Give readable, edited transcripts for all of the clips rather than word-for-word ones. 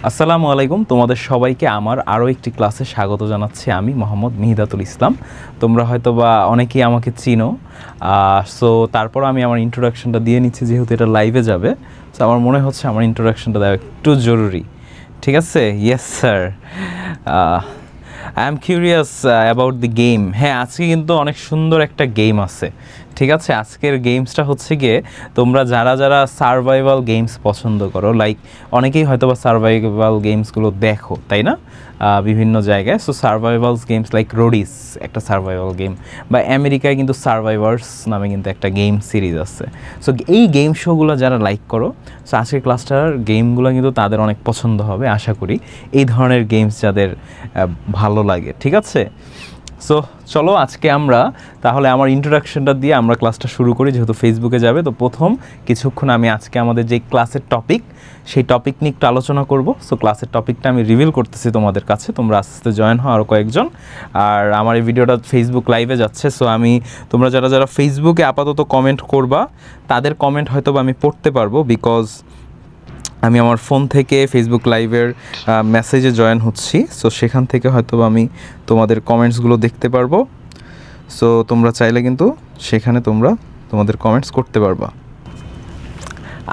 আসসালামু আলাইকুম, তোমাদের সবাইকে আমার আরও একটি ক্লাসে স্বাগত জানাচ্ছি। আমি মোহাম্মদ মিহিদাতুল ইসলাম। তোমরা হয়তো বা অনেকেই আমাকে চিনো, সো তারপর আমি আমার ইন্ট্রোডাকশনটা দিয়ে নিচ্ছি, যেহেতু এটা লাইভে যাবে। সো আমার মনে হচ্ছে আমার ইন্ট্রোডাকশনটা দেওয়া একটু জরুরি। ঠিক আছে? Yes sir, I M curious about the game. হ্যাঁ, আজকে কিন্তু অনেক সুন্দর একটা গেম আছে। ঠিক আছে, আজকের গেমসটা হচ্ছে গিয়ে তোমরা যারা যারা সার্ভাইভাল গেমস পছন্দ করো, লাইক অনেকেই হয়তো বা সার্ভাইভাল গেমসগুলো দেখো, তাই না, বিভিন্ন জায়গায়। So survival games like Roadies একটা সার্ভাইভাল গেম, বা আমেরিকায় কিন্তু সার্ভাইভার্স নামে কিন্তু একটা গেম সিরিজ আছে। সো এই গেম শোগুলো যারা লাইক করো, সো আজকের ক্লাসটার গেমগুলো কিন্তু তাদের অনেক পছন্দ হবে আশা করি, এই ধরনের গেমস যাদের ভালো লাগে। ঠিক আছে, সো চলো আজকে আমরা তাহলে আমার ইন্ট্রোডাকশনটা দিয়ে আমরা ক্লাসটা শুরু করি, যেহেতু ফেসবুকে যাবে। তো প্রথম কিছুক্ষণ আমি আজকে আমাদের যে ক্লাসের টপিক, সেই টপিক নিয়ে একটু আলোচনা করব। সো ক্লাসের টপিকটা আমি রিভিল করতেছি তোমাদের কাছে, তোমরা আস্তে আস্তে জয়েন হও আরও কয়েকজন। আর আমার এই ভিডিওটা ফেসবুক লাইভে যাচ্ছে, সো তোমরা যারা যারা ফেসবুকে আপাতত কমেন্ট করবা, তাদের কমেন্ট হয়তো আমি পড়তে পারবো, বিকজ আমি আমার ফোন থেকে ফেসবুক লাইভের মেসেজে জয়েন হচ্ছি। সো সেখান থেকে হয়তো আমি তোমাদের কমেন্টসগুলো দেখতে পারবো। সো তোমরা চাইলে কিন্তু সেখানে তোমাদের কমেন্টস করতে পারবা।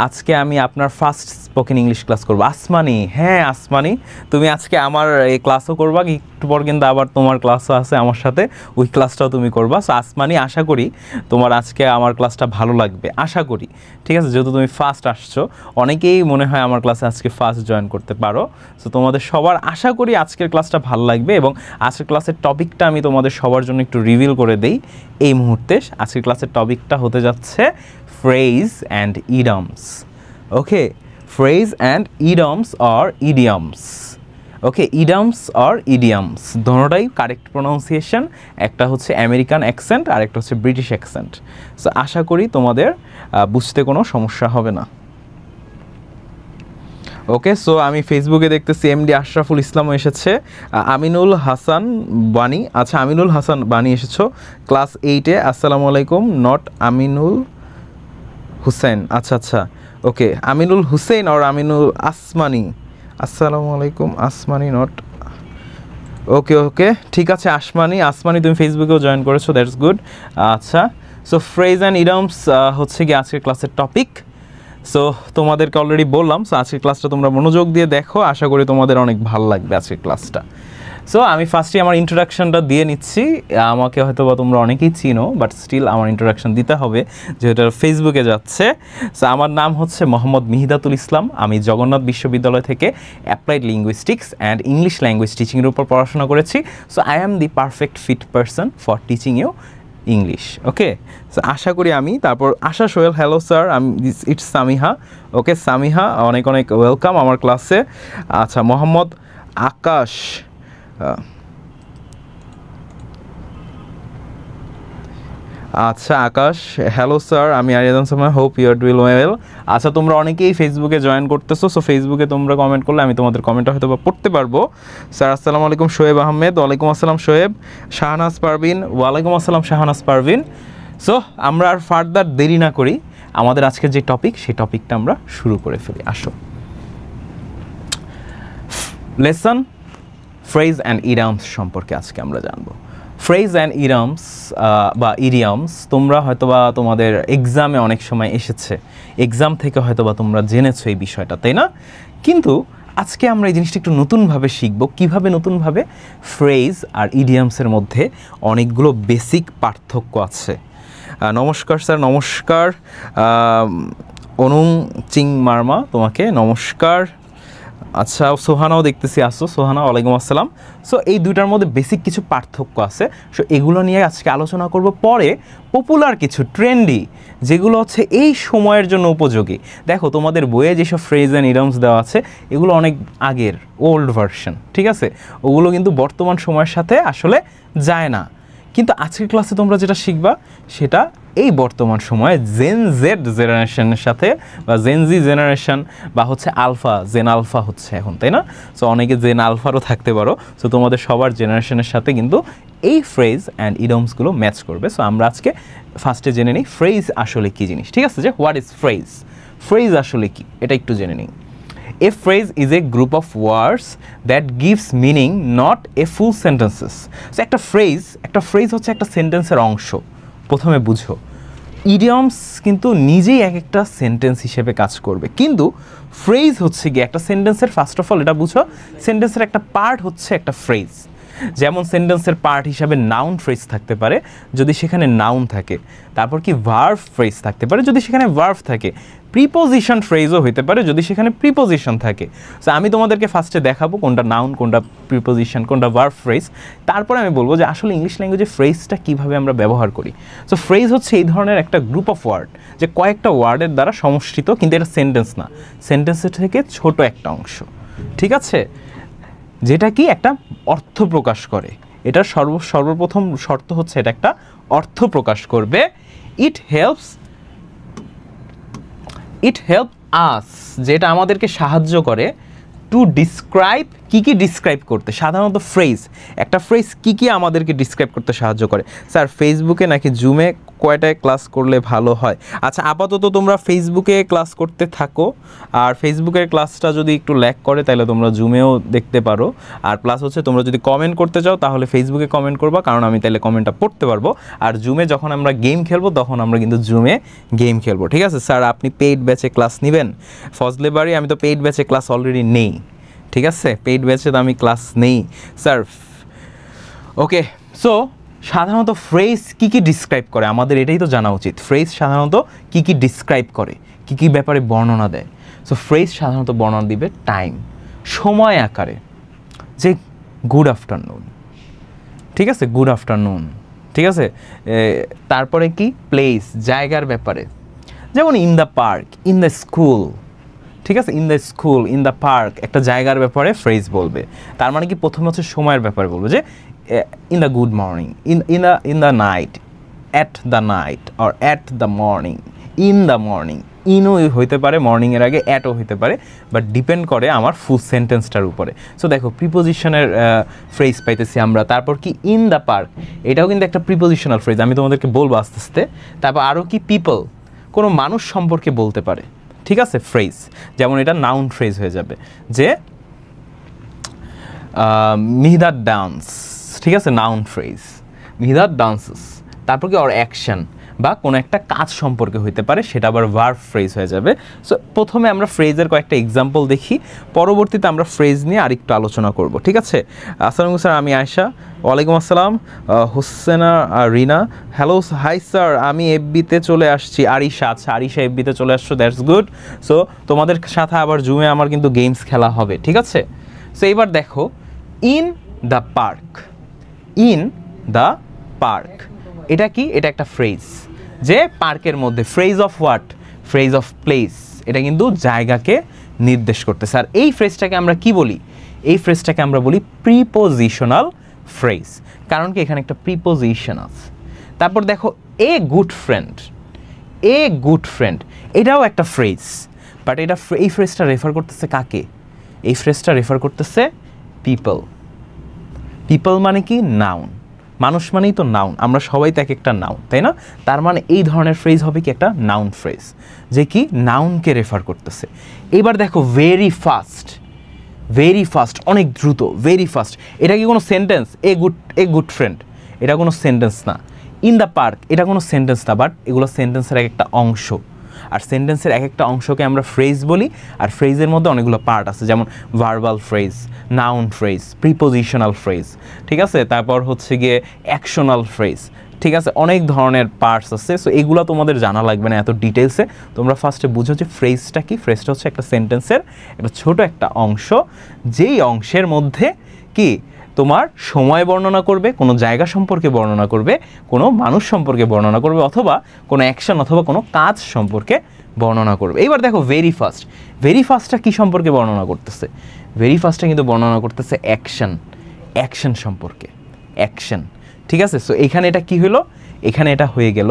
আজকে আমি আপনার ফার্স্ট স্পোকেন ইংলিশ ক্লাস করবো। আসমানি, হ্যাঁ আসমানি, তুমি আজকে আমার এই ক্লাসও করবা, একটু পর কিন্তু আবার তোমার ক্লাসও আছে আমার সাথে, ওই ক্লাসটাও তুমি করবা। সো আসমানি, আশা করি তোমার আজকে আমার ক্লাসটা ভালো লাগবে, আশা করি। ঠিক আছে, যেহেতু তুমি ফার্স্ট আসছো, অনেকেই মনে হয় আমার ক্লাসে আজকে ফার্স্ট জয়েন করতে পারো। সো তোমাদের সবার আশা করি আজকের ক্লাসটা ভালো লাগবে, এবং আজকের ক্লাসের টপিকটা আমি তোমাদের সবার জন্য একটু রিভিল করে দেই এই মুহূর্তে। আজকের ক্লাসের টপিকটা হতে যাচ্ছে phrase and idioms. Okay, phrase and idioms or idioms. Okay, idioms or idioms দোনোটাই কারেক্ট প্রোনাউন্সিয়েশন। একটা হচ্ছে আমেরিকান অ্যাকসেন্ট আর একটা হচ্ছে ব্রিটিশ অ্যাকসেন্ট। সো আশা করি তোমাদের বুঝতে কোনো সমস্যা হবে না। ওকে, সো আমি ফেসবুকে দেখতেছি এমডি আশরাফুল ইসলামও এসেছে, আমিনুল হাসান বানি। আচ্ছা, আমিনুল হাসান বানি এসেছো ক্লাস 8-এ। আসসালামু আলাইকুম, নট আমিনুল হুসেন। আচ্ছা আচ্ছা, ওকে, আমিনুল হুসেন আর আমিনুল আসমানি। আসসালামু আলাইকুম, আসমানি নট, ওকে ওকে, ঠিক আছে। আসমানি তুমি ফেসবুকেও জয়েন করেছো, দ্যাটস গুড। আচ্ছা, সো ফ্রেজ অ্যান্ড ইডিয়মস হচ্ছে কি আজকের ক্লাসের টপিক। সো তোমাদেরকে অলরেডি বললাম, সো আজকের ক্লাসটা তোমরা মনোযোগ দিয়ে দেখো, আশা করি তোমাদের অনেক ভালো লাগবে আজকের ক্লাসটা। সো আমি ফার্স্টে আমার ইন্ট্রোডাকশনটা দিয়ে নিচ্ছি। আমাকে হয়তো বা তোমরা অনেকেই চিনো, বাট স্টিল আমার ইন্ট্রোডাকশন দিতে হবে, যেহেতু ফেসবুকে যাচ্ছে। সো আমার নাম হচ্ছে মোহাম্মদ মিহিদাতুল ইসলাম। আমি জগন্নাথ বিশ্ববিদ্যালয় থেকে applied linguistics and English language টিচিংয়ের উপর পড়াশোনা করেছি। So I am the perfect fit person for teaching you English. Okay, so আশা করি আমি, তারপর আশা সোহেল, হ্যালো স্যার, আমি ইটস সামিহা। ওকে সামিহা, অনেক অনেক ওয়েলকাম আমার ক্লাসে। আচ্ছা, মোহাম্মদ আকাশ, আচ্ছা আকাশ, হ্যালো স্যার, আমি Ariyan Sama, hope you are doing well. আচ্ছা, তোমরা অনেকেই ফেসবুকে জয়েন করতেছো, সো ফেসবুকে তোমরা কমেন্ট করলে আমি তোমাদের কমেন্টটা হয়তো বা পড়তে পারবো। স্যার আসসালামু আলাইকুম, শোয়েব আহমেদ, ওয়ালাইকুম আসসালাম শোয়েব। শাহনাজ পারভিন, ওয়ালাইকুম আসসালাম শাহনাজ পারভিন। সো আমরা আর ফার্দার দেরি না করি, আমাদের আজকের যে টপিক, সেই টপিকটা আমরা শুরু করে ফেলি। আসো, লেসন ফ্রেজ অ্যান্ড ইডিয়মস সম্পর্কে আজকে আমরা জানবো। ফ্রেজ অ্যান্ড ইডিয়মস বা ইডিয়মস তোমরা হয়তোবা তোমাদের এক্সামে অনেক সময় এসেছে, এক্সাম থেকে হয়তোবা তোমরা জেনেছো এই বিষয়টা, তাই না? কিন্তু আজকে আমরা এই জিনিসটা একটু নতুনভাবে শিখবো, কীভাবে নতুনভাবে ফ্রেজ আর ইডিয়মসের মধ্যে অনেকগুলো বেসিক পার্থক্য আছে। নমস্কার স্যার, নমস্কার। অনুং চিং মার্মা, তোমাকে নমস্কার। আচ্ছা, সোহানাও দেখতেছি আসো, সোহানা, ওয়ালাইকুম আসসালাম। সো এই দুইটার মধ্যে বেসিক কিছু পার্থক্য আছে, সো এগুলো নিয়ে আজকে আলোচনা করব। পরে পপুলার কিছু ট্রেন্ডি যেগুলো হচ্ছে এই সময়ের জন্য উপযোগী। দেখো তোমাদের বইয়ে যেসব ফ্রেজ অ্যান্ড ইডিয়মস দেওয়া আছে, এগুলো অনেক আগের, ওল্ড ভার্সন, ঠিক আছে, ওগুলো কিন্তু বর্তমান সময়ের সাথে আসলে যায় না। কিন্তু আজকের ক্লাসে তোমরা যেটা শিখবা সেটা এই বর্তমান সময়ে জেন জেড জেনারেশনের সাথে, বা জেনজি জেনারেশন, বা হচ্ছে আলফা, জেন আলফা হচ্ছে এখন, তাই না? সো অনেকে জেন আলফারও থাকতে পারো। সো তোমাদের সবার জেনারেশনের সাথে কিন্তু এই ফ্রেজ অ্যান্ড ইডিয়মসগুলো ম্যাচ করবে। সো আমরা আজকে ফার্স্টে জেনে নিই ফ্রেজ আসলে কী জিনিস। ঠিক আছে, যে হোয়াট ইজ ফ্রেজ, ফ্রেজ আসলে কি এটা একটু জেনে নিই। এ phrase is a group of words that gives meaning not a full sentences. So একটা ফ্রেজ হচ্ছে একটা সেন্টেন্সের অংশ। প্রথমে বুঝো, ইডিয়মস কিন্তু নিজেই এক একটা সেন্টেন্স হিসেবে কাজ করবে, কিন্তু ফ্রেজ হচ্ছে গিয়ে একটা সেন্টেন্সের, ফার্স্ট অফ অল এটা বুঝো, সেন্টেন্সের একটা পার্ট হচ্ছে একটা ফ্রেজ। যেমন সেন্টেন্সের পার্ট হিসাবে নাউন ফ্রেজ থাকতে পারে যদি সেখানে নাউন থাকে, তারপর কি ভার্ব ফ্রেজ থাকতে পারে যদি সেখানে ভার্ব থাকে, প্রিপোজিশন ফ্রেজও হতে পারে যদি সেখানে প্রিপোজিশন থাকে। সো আমি তোমাদেরকে ফার্স্টে দেখাবো কোনটা নাউন, কোনটা প্রিপোজিশন, কোনটা ভার্ব ফ্রেজ, তারপরে আমি বলবো যে আসলে ইংলিশ ল্যাঙ্গুয়েজে ফ্রেজটা কীভাবে আমরা ব্যবহার করি। সো ফ্রেজ হচ্ছে এই ধরনের একটা গ্রুপ অফ ওয়ার্ড, যে কয়েকটা ওয়ার্ডের দ্বারা সমষ্টিত, কিন্তু এটা সেন্টেন্স না, সেন্টেন্সের থেকে ছোট একটা অংশ, ঠিক আছে, যেটা কি একটা অর্থ প্রকাশ করে। এটার সর্বপ্রথম শর্ত হচ্ছে এটা একটা অর্থ প্রকাশ করবে। ইট হেল্প আস, যেটা আমাদেরকে সাহায্য করে টু ডিসক্রাইব, কি ডিসক্রাইব করতে। সাধারণত একটা ফ্রেজ কি আমাদেরকে ডিসক্রাইব করতে সাহায্য করে। স্যার ফেসবুকে নাকি জুমে কয়টায় ক্লাস করলে ভালো হয়? আচ্ছা, আপাতত তোমরা ফেসবুকে ক্লাস করতে থাকো, আর ফেসবুকের ক্লাসটা যদি একটু ল্যাগ করে তাহলে তোমরা জুমেও দেখতে পারো। আর প্লাস হচ্ছে তোমরা যদি কমেন্ট করতে চাও তাহলে ফেসবুকে কমেন্ট করবা, কারণ আমি তাহলে কমেন্টটা পড়তে পারবো। আর জুমে যখন আমরা গেম খেলবো তখন আমরা কিন্তু জুমে গেম খেলবো, ঠিক আছে। স্যার আপনি পেইড ব্যাচে ক্লাস নেবেন? ফজলে বাড়ি, আমি তো পেইড ব্যাচে ক্লাস অলরেডি নেই, ঠিক আছে, পেইড ব্যাচে তো আমি ক্লাস নেই স্যার। ওকে, সো সাধারণত ফ্রেজ কি ডিসক্রাইব করে আমাদের এটাই তো জানা উচিত। ফ্রেজ সাধারণত কি ডিসক্রাইব করে, কি ব্যাপারে বর্ণনা দেয়। সো ফ্রেজ সাধারণত বর্ণনা দিবে টাইম, সময় আকারে, যে গুড আফটারনুন, ঠিক আছে, গুড আফটারনুন, ঠিক আছে। তারপরে কি প্লেস, জায়গার ব্যাপারে, যেমন in the park, in the school, ঠিক আছে, in the school, in the park, একটা জায়গার ব্যাপারে ফ্রেজ বলবে। তার মানে কি প্রথমে হচ্ছে সময়ের ব্যাপারে বলবে, যে in the good morning, in the night, at the night, or at the morning, in the morning. ইনও হইতে পারে মর্নিংয়ের আগে, অ্যাটও হইতে পারে, বাট ডিপেন্ড করে আমার ফুল সেন্টেন্সটার উপরে। সো দেখো প্রিপোজিশনের ফ্রেজ পাইতেছি আমরা। তারপর কি ইন দ্য পার্ক, এটাও কিন্তু একটা প্রিপোজিশনাল ফ্রেজ, আমি তোমাদেরকে বলবো আস্তে আস্তে। তারপর আরও কি পিপল, কোনো মানুষ সম্পর্কে বলতে পারে, ঠিক আছে, ফ্রেজ, যেমন এটা নাউন ফ্রেজ হয়ে যাবে, যে মিহিদার ডান্স, ঠিক আছে, নাউন ফ্রেজ, মিহিদার ডান্সেস। তারপর কি অর অ্যাকশন, বা কোনো একটা কাজ সম্পর্কে হইতে পারে, সেটা আবার ভার্ব ফ্রেজ হয়ে যাবে। সো প্রথমে আমরা ফ্রেজের কয়েকটা এক্সাম্পল দেখি, পরবর্তীতে আমরা ফ্রেজ নিয়ে আরেকটু আলোচনা করব, ঠিক আছে। আসসালামু স্যার, আমি আয়েশা। ওয়ালাইকুম আসসালাম। হোসেনা রিনা, হ্যালো, হাই স্যার, আমি এফবিতে চলে আসছি। আরিশা, আচ্ছা আরিশা এফবিতে চলে আসছো, দ্যাটস গুড। সো তোমাদের সাথে আবার জুমে আমার কিন্তু গেমস খেলা হবে, ঠিক আছে। সো এবার দেখো, in the park, in the park, এটা কি? এটা একটা ফ্রেজ, যে পার্কের মধ্যে। Phrase of what? Phrase of place, এটা কিন্তু জায়গাকে নির্দেশ করতেছে। আর এই ফ্রেজটাকে আমরা কি বলি? এই ফ্রেজটাকে আমরা বলি প্রিপোজিশনাল ফ্রেজ, কারণ কি এখানে একটা প্রিপোজিশন আছে। তারপর দেখো a good friend, a good friend, এটাও একটা ফ্রেজ, বাট এটা এই ফ্রেজটা রেফার করতেছে কাকে? এই ফ্রেজটা রেফার করতেছে পিপল। পিপল মানে কি? নাউন। মানুষ মানেই তো নাউন, আমরা সবাই তো এক একটা নাউন, তাই না? তার মানে এই ধরনের ফ্রেজ হবে কি? একটা নাউন ফ্রেজ, যে কি নাউনকে রেফার করতেছে। এবার দেখো ভেরি ফাস্ট, ভেরি ফাস্ট, অনেক দ্রুত, ভেরি ফাস্ট, এটা কি কোনো সেন্টেন্স? এ গুড ফ্রেন্ড, এটা কোনো সেন্টেন্স না। ইন দ্য পার্ক, এটা কোনো সেন্টেন্স না, বাট এগুলো সেন্টেন্সের এক একটা অংশ। আর সেন্টেন্সের এক একটা অংশকে আমরা ফ্রেজ বলি, আর ফ্রেজের মধ্যে অনেকগুলো পার্ট আছে, যেমন verbal phrase, noun phrase, prepositional phrase, ঠিক আছে, তারপর হচ্ছে গিয়ে অ্যাকশনাল ফ্রেজ, ঠিক আছে, অনেক ধরনের পার্টস আছে। সো এগুলো তোমাদের জানা লাগবে না এত ডিটেলসে। তোমরা ফার্স্টে বুঝো যে ফ্রেজটা কি। ফ্রেজটা হচ্ছে একটা সেন্টেন্সের একটা ছোট একটা অংশ, যেই অংশের মধ্যে কি তোমার সময় বর্ণনা করবে, কোনো জায়গা সম্পর্কে বর্ণনা করবে, কোনো মানুষ সম্পর্কে বর্ণনা করবে, অথবা কোনো অ্যাকশন অথবা কোনো কাজ সম্পর্কে বর্ণনা করবে। এইবার দেখো ভেরি ফাস্ট, ভেরি ফাস্টটা কী সম্পর্কে বর্ণনা করতেছে? ভেরি ফাস্টটা কিন্তু বর্ণনা করতেছে অ্যাকশন, অ্যাকশন সম্পর্কে, অ্যাকশন, ঠিক আছে। সো এখানে এটা কি হলো? এখানে এটা হয়ে গেল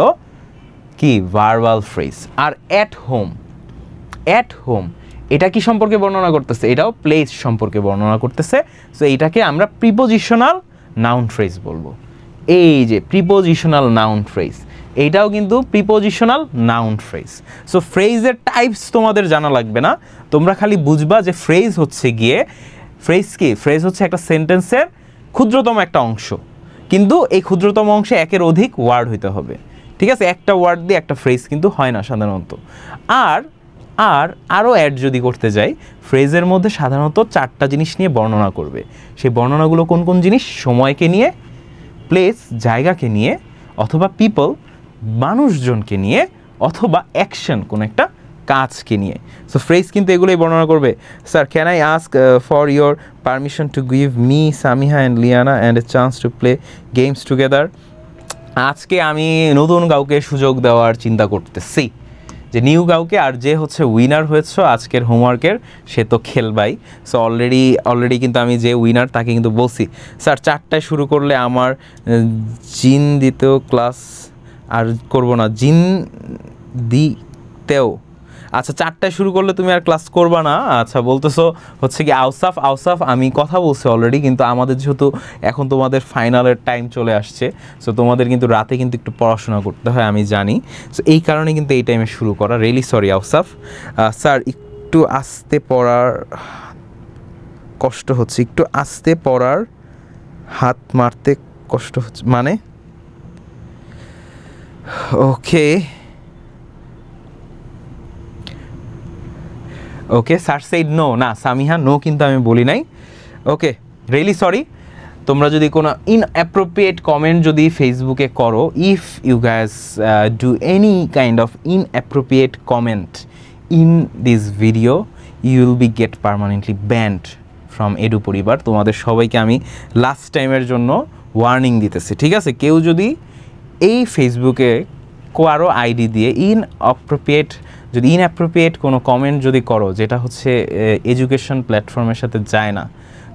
কি ভার্বাল ফ্রেজ। আর অ্যাট হোম, অ্যাট হোম, এটা কি সম্পর্কে বর্ণনা করতেছে? এটাও প্লেস সম্পর্কে বর্ণনা করতেছে। সো এইটাকে আমরা প্রিপোজিশনাল নাউন ফ্রেজ বলবো। এই যে প্রিপোজিশনাল নাউন ফ্রেজ, এইটাও কিন্তু প্রিপোজিশনাল নাউন ফ্রেজ। সো ফ্রেজের টাইপস তোমাদের জানা লাগবে না, তোমরা খালি বুঝবা যে ফ্রেজ হচ্ছে গিয়ে, ফ্রেজ কি, ফ্রেজ হচ্ছে একটা সেন্টেন্সের ক্ষুদ্রতম একটা অংশ, কিন্তু এই ক্ষুদ্রতম অংশে একের অধিক ওয়ার্ড হইতে হবে, ঠিক আছে? একটা ওয়ার্ড দিয়ে একটা ফ্রেজ কিন্তু হয় না সাধারণত। আরও অ্যাড যদি করতে যাই, ফ্রেজের মধ্যে সাধারণত 4টা জিনিস নিয়ে বর্ণনা করবে। সেই বর্ণনাগুলো কোন কোন জিনিস? সময়কে নিয়ে, প্লেস জায়গাকে নিয়ে, অথবা পিপল মানুষজনকে নিয়ে, অথবা অ্যাকশন কোন একটা কাজকে নিয়ে। সো ফ্রেজ কিন্তু এগুলোই বর্ণনা করবে। Sir, can I ask for your permission to give me, Samiha and Liana and a chance to play games together? আজকে আমি নতুন কাউকে সুযোগ দেওয়ার চিন্তা করতেছি, যে নিউ কাউকে, আর যে হচ্ছে উইনার হয়েছে আজকের হোমওয়ার্কের সে তো খেলবাই। সো অলরেডি কিন্তু আমি যে উইনার তাকে কিন্তু বলছি, স্যার 4টায় শুরু করলে আমার জিন দিতেও ক্লাস আর করব না, জিন দিতেও, আচ্ছা 4টায় শুরু করলে তুমি আর ক্লাস করবা না, আচ্ছা বলতেছো হচ্ছে কি আউসাফ আমি কথা বলছি অলরেডি, কিন্তু আমাদের যেহেতু এখন তোমাদের ফাইনালের টাইম চলে আসছে, সো তোমাদের কিন্তু রাতে কিন্তু একটু পড়াশোনা করতে হয় আমি জানি, সো এই কারণে কিন্তু এই টাইমে শুরু করা। Really sorry Ausaf. স্যার একটু আস্তে পড়ার কষ্ট হচ্ছে, একটু আস্তে পড়ার হাত মারতে কষ্ট হচ্ছে মানে, ওকে স্যার সেইড নো, না সামিহা নো কিন্তু আমি বলি নাই। Okay, really sorry. তোমরা যদি কোনো ইনঅ্যাপ্রোপ্রিয়েট কমেন্ট যদি ফেসবুকে করো, if you guys do any kind of inappropriate comment in this video, you will be get permanently banned from Edu Paribar. তোমাদের সবাইকে আমি লাস্ট টাইমের জন্য ওয়ার্নিং দিতেছি, ঠিক আছে? কেউ যদি এই ফেসবুকে কারো আইডি দিয়ে ইনঅ্যাপ্রোপ্রিয়েট কোনো কমেন্ট যদি করো, যেটা হচ্ছে এডুকেশন প্ল্যাটফর্মের সাথে যায় না,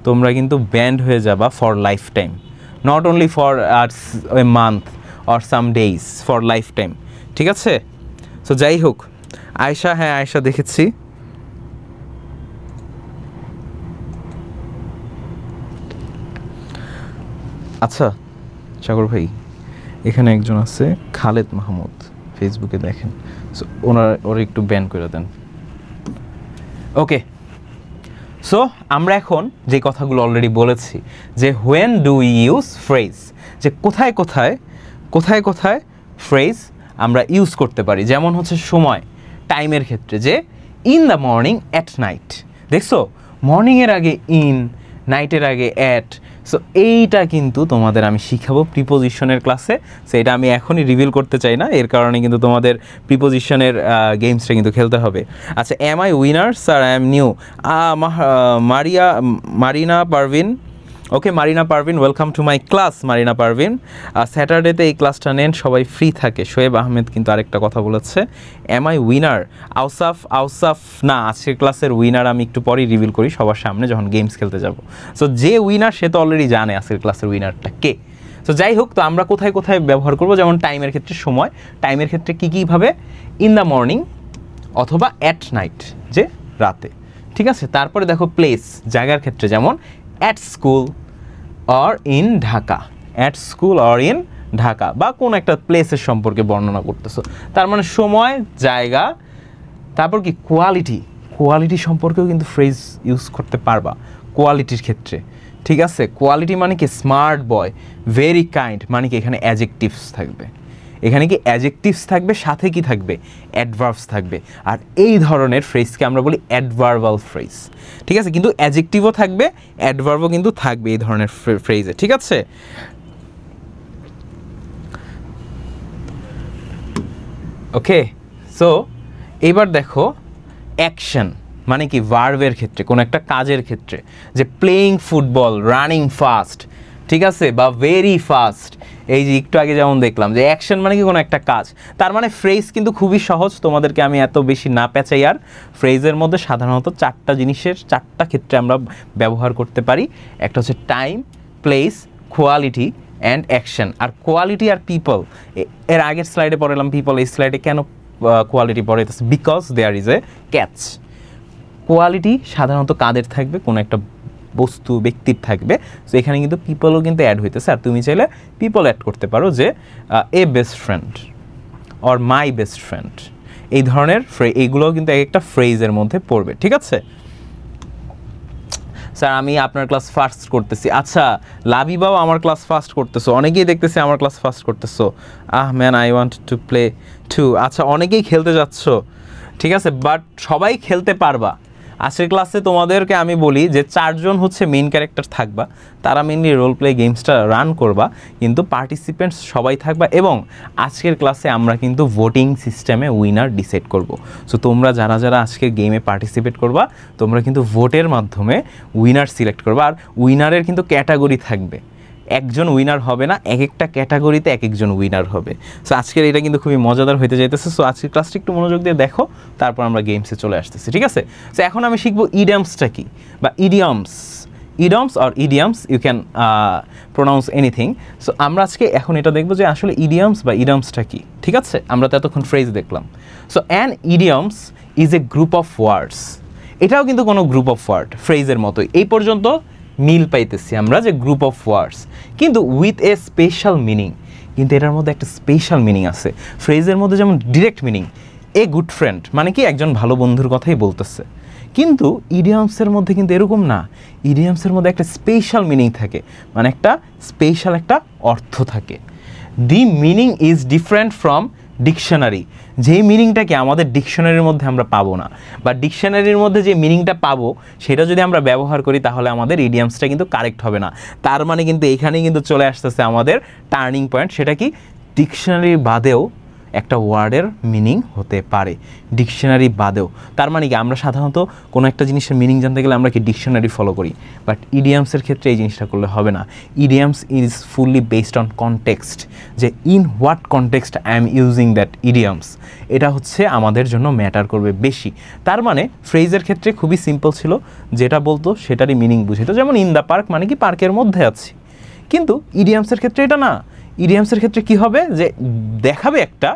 তোমরা কিন্তু ব্যান্ড হয়ে যাবা for life time, not only for a month or some days, for life time, ঠিক আছে? সো যাই হোক, আয়শা, হ্যাঁ আয়শা দেখেছি। আচ্ছা সাগর ভাই, এখানে একজন আছে খালেদ মাহমুদ, ফেসবুকে দেখেন, সো ওরা একটু ব্যান করে দেন। ওকে, সো আমরা এখন যে কথাগুলো অলরেডি বলেছি, যে when do we use phrase, যে কোথায় কোথায় ফ্রেজ আমরা ইউজ করতে পারি। যেমন হচ্ছে সময়, টাইমের ক্ষেত্রে, যে in the morning, at night. দেখছো, মর্নিংয়ের আগে ইন, নাইটের আগে অ্যাট। সো এইটা কিন্তু তোমাদের আমি শিখাবো প্রিপোজিশনের ক্লাসে, সো এটা আমি এখনই রিভিল করতে চাই না, এর কারণে কিন্তু তোমাদের প্রিপোজিশনের গেমসটা কিন্তু খেলতে হবে। আচ্ছা, am I winner? Sir I am new. Marina Parvin, okay Marina Parvin, welcome to my class Marina Parvin. স্যাটারডেতে এই ক্লাসটা নেন, সবাই ফ্রি থাকে। শোয়েব আহমেদ কিন্তু আরেকটা কথা বলেছে, এম আই উইনার? আউসাফ না, আজকের ক্লাসের উইনার আমি একটু পরেই রিভিল করি সবার সামনে যখন গেমস খেলতে যাব। সো যে উইনার সে তো অলরেডি জানে আজকের ক্লাসের উইনারটা কে। সো যাই হোক, তো আমরা কোথায় ব্যবহার করব, যেমন টাইমের ক্ষেত্রে সময়, টাইমের ক্ষেত্রে কীভাবে? ইন দ্য মর্নিং অথবা অ্যাট নাইট, যে রাতে, ঠিক আছে? তারপরে দেখো প্লেস, জায়গার ক্ষেত্রে, যেমন at school or in Dhaka, at school or in Dhaka, বা কোন একটা প্লেসের সম্পর্কে বর্ণনা করতেছো, তার মানে সময়, জায়গা। তারপর কি কোয়ালিটি সম্পর্কেও কিন্তু ফ্রেজ ইউজ করতে পারবা কোয়ালিটির ক্ষেত্রে, ঠিক আছে? কোয়ালিটি মানে কি? স্মার্ট বয়, ভেরি কাইন্ড, মানে কি এখানে অ্যাডজেক্টিভস থাকবে, এখানে কি অ্যাডজেক্টিভস থাকবে, সাথে কি থাকবে? অ্যাডভার্বস থাকবে। আর এই ধরনের ফ্রেজকে আমরা বলি অ্যাডভার্বাল ফ্রেজ, ঠিক আছে? কিন্তু অ্যাডজেক্টিভও থাকবে, অ্যাডভার্বও কিন্তু থাকবে এই ধরনের ফ্রেজে, ঠিক আছে? ওকে, সো এবার দেখো অ্যাকশন, মানে কি? ভার্বের ক্ষেত্রে, কোনো একটা কাজের ক্ষেত্রে, যে প্লেইং ফুটবল, রানিং ফাস্ট, ঠিক আছে, বা ভেরি ফাস্ট। এই যে একটু আগে যেমন দেখলাম যে অ্যাকশন মানে কি? কোনো একটা কাজ। তার মানে ফ্রেজ কিন্তু খুবই সহজ, তোমাদেরকে আমি এত বেশি না পেঁচাই। আর ফ্রেজের মধ্যে সাধারণত 4টা জিনিসের 4টা ক্ষেত্রে আমরা ব্যবহার করতে পারি। একটা হচ্ছে time, place, quality and action. আর কোয়ালিটি আর পিপল, এর আগের স্লাইডে পড়ালাম পিপল, এই স্লাইডে কেন কোয়ালিটি পড়াইতেছে? Because there is a catch. Quality সাধারণত কাদের থাকবে? কোনো একটা বস্তু, ব্যক্তির থাকবে। সো এখানে কিন্তু পিপলও কিন্তু অ্যাড হইতেছে, আর তুমি চাইলে পিপল অ্যাড করতে পারো, যে a best friend, or my best friend, এই ধরনের এইগুলোও কিন্তু এক একটা ফ্রেজের মধ্যে পড়বে, ঠিক আছে? স্যার আমি আপনার ক্লাস ফার্স্ট করতেছি। আচ্ছা লাবিবাও আমার ক্লাস ফার্স্ট করতেছো, অনেকেই দেখতেছি আমার ক্লাস ফার্স্ট করতেছো। Man I want to play to. আচ্ছা অনেকেই খেলতে যাচ্ছ, ঠিক আছে, বাট সবাই খেলতে পারবা। আজকের ক্লাসে তোমাদেরকে আমি বলি যে 4 জন হচ্ছে মেইন ক্যারেক্টার থাকবা, তারা মেইনলি রোল প্লে গেমসটা রান করবা, কিন্তু পার্টিসিপেন্টস সবাই থাকবা। এবং আজকের ক্লাসে আমরা কিন্তু ভোটিং সিস্টেমে উইনার ডিসাইড করব। সো তোমরা যারা যারা আজকের গেমে পার্টিসিপেট করবা, তোমরা কিন্তু ভোটের মাধ্যমে উইনার সিলেক্ট করবা। আর উইনারের কিন্তু ক্যাটাগরি থাকবে, একজন উইনার হবে না, এক একটা ক্যাটাগরিতে এক একজন উইনার হবে। সো আজকের এটা কিন্তু খুবই মজাদার হতে যাইতেছে। সো আজকের ক্লাসটা একটু মনোযোগ দিয়ে দেখো, তারপর আমরা গেমসে চলে আসতেছি, ঠিক আছে? সো এখন আমি শিখবো ইডিয়ামসটা কি, বা idioms, idioms or idioms, you can pronounce anything. So আমরা আজকে এখন এটা দেখবো যে আসলে ইডিয়ামস বা ইডিয়ামসটা কি, ঠিক আছে? আমরা তো এতক্ষণ ফ্রেজ দেখলাম। So an idioms is a group of words, এটাও কিন্তু কোনো গ্রুপ অফ ওয়ার্ড, ফ্রেজের মতোই। এই পর্যন্ত মিল পাইতেছি আমরা যে গ্রুপ অফ ওয়ার্ডস, কিন্তু উইথ এ স্পেশাল মিনিং। কিন্তু এটার মধ্যে একটা স্পেশাল মিনিং আছে। ফ্রেজের মধ্যে যেমন direct meaning, a good friend মানে কি একজন ভালো বন্ধুর কথাই বলতেছে, কিন্তু ইডিয়ামসের মধ্যে কিন্তু এরকম না। ইডিয়ামসের মধ্যে একটা স্পেশাল মিনিং থাকে, মানে একটা স্পেশাল একটা অর্থ থাকে। The meaning is different from dictionary, যেই মিনিংটাকে আমাদের ডিকশনারির মধ্যে আমরা পাবো না, বা ডিকশনারির মধ্যে যে মিনিংটা পাবো সেটা যদি আমরা ব্যবহার করি তাহলে আমাদের ইডিয়ামসটা কিন্তু কারেক্ট হবে না। তার মানে কিন্তু এইখানেই কিন্তু চলে আসতেছে আমাদের টার্নিং পয়েন্ট। সেটা কি, ডিকশনারির বাদেও একটা ওয়ার্ডের মিনিং হতে পারে, ডিকশনারি বাদেও। তার মানে কি, আমরা সাধারণত কোনো একটা জিনিসের মিনিং জানতে গেলে আমরা কি ডিকশনারি ফলো করি, বাট ইডিয়ামসের ক্ষেত্রে এই জিনিসটা করলে হবে না। Idioms is fully based on context, যে in what context I am using that idioms, এটা হচ্ছে আমাদের জন্য ম্যাটার করবে বেশি। তার মানে ফ্রেজের ক্ষেত্রে খুবই সিম্পল ছিল, যেটা বলতো সেটারই মিনিং বুঝিত, যেমন ইন দ্য পার্ক মানে কি পার্কের মধ্যে আছি। কিন্তু ইডিয়ামসের ক্ষেত্রে এটা না। ইডিয়ামসের ক্ষেত্রে কি হবে, যে দেখাবে একটা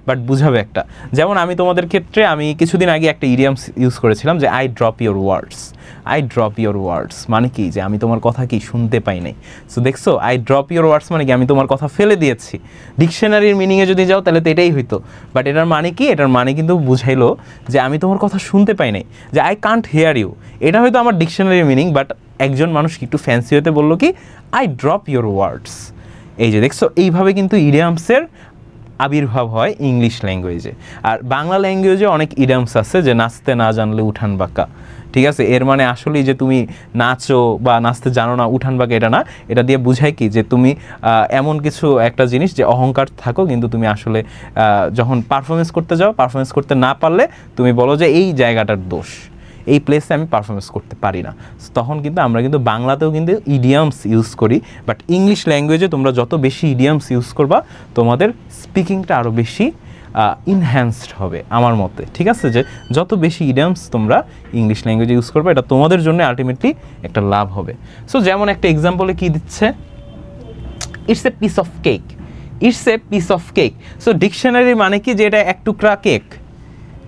বাট বুঝাবে একটা। যেমন আমি তোমাদের ক্ষেত্রে আমি কিছুদিন আগে একটা ইডিয়ামস ইউজ করেছিলাম যে I drop your words. I drop your words মানে কি, যে আমি তোমার কথা কি শুনতে পাই নাই। সো দেখছো, আই ড্রপ ইউর ওয়ার্ডস মানে কি আমি তোমার কথা ফেলে দিয়েছি। ডিকশনারির মিনিংয়ে যদি যাও তাহলে তো এটাই হইতো, বাট এটার মানে কি, এটার মানে কিন্তু বুঝাইলো যে আমি তোমার কথা শুনতে পাই নাই, যে আই কান্ট হেয়ার ইউ। এটা হয়তো আমার ডিকশনারির মিনিং, বাট একজন মানুষ একটু ফ্যান্সি হতে বললো কি আই ড্রপ ইউর ওয়ার্ডস। এই যে দেখছো, এইভাবে কিন্তু ইডিয়ামসের আবির্ভাব হয় ইংলিশ ল্যাঙ্গুয়েজে। আর বাংলা ল্যাঙ্গুয়েজে অনেক ইডিয়ামস আছে, যে নাচতে না জানলে উঠান বাঁকা, ঠিক আছে? এর মানে আসলেই যে তুমি নাচো বা নাচতে জানো না, উঠান বাঁকা এটা না। এটা দিয়ে বুঝায় কি, যে তুমি এমন কিছু একটা জিনিস যে অহংকার থাকো, কিন্তু তুমি আসলে যখন পারফরমেন্স করতে যাও, পারফরমেন্স করতে না পারলে তুমি বলো যে এই জায়গাটার দোষ, এই প্লেসে আমি পারফরমেন্স করতে পারি না। তখন কিন্তু আমরা কিন্তু বাংলাতেও কিন্তু ইডিয়ামস ইউজ করি, বাট ইংলিশ ল্যাঙ্গুয়েজে তোমরা যত বেশি ইডিয়ামস ইউজ করবা তোমাদের স্পিকিংটা আরও বেশি ইনহ্যান্সড হবে আমার মতে, ঠিক আছে? যে যত বেশি ইডিয়ামস তোমরা ইংলিশ ল্যাঙ্গুয়েজে ইউজ করবে, এটা তোমাদের জন্য আলটিমেটলি একটা লাভ হবে। সো যেমন একটা এক্সাম্পলে কি দিচ্ছে, it's a piece of cake, it's a piece of cake. So dictionary মানে কি, যে এটা এক টুকরা কেক,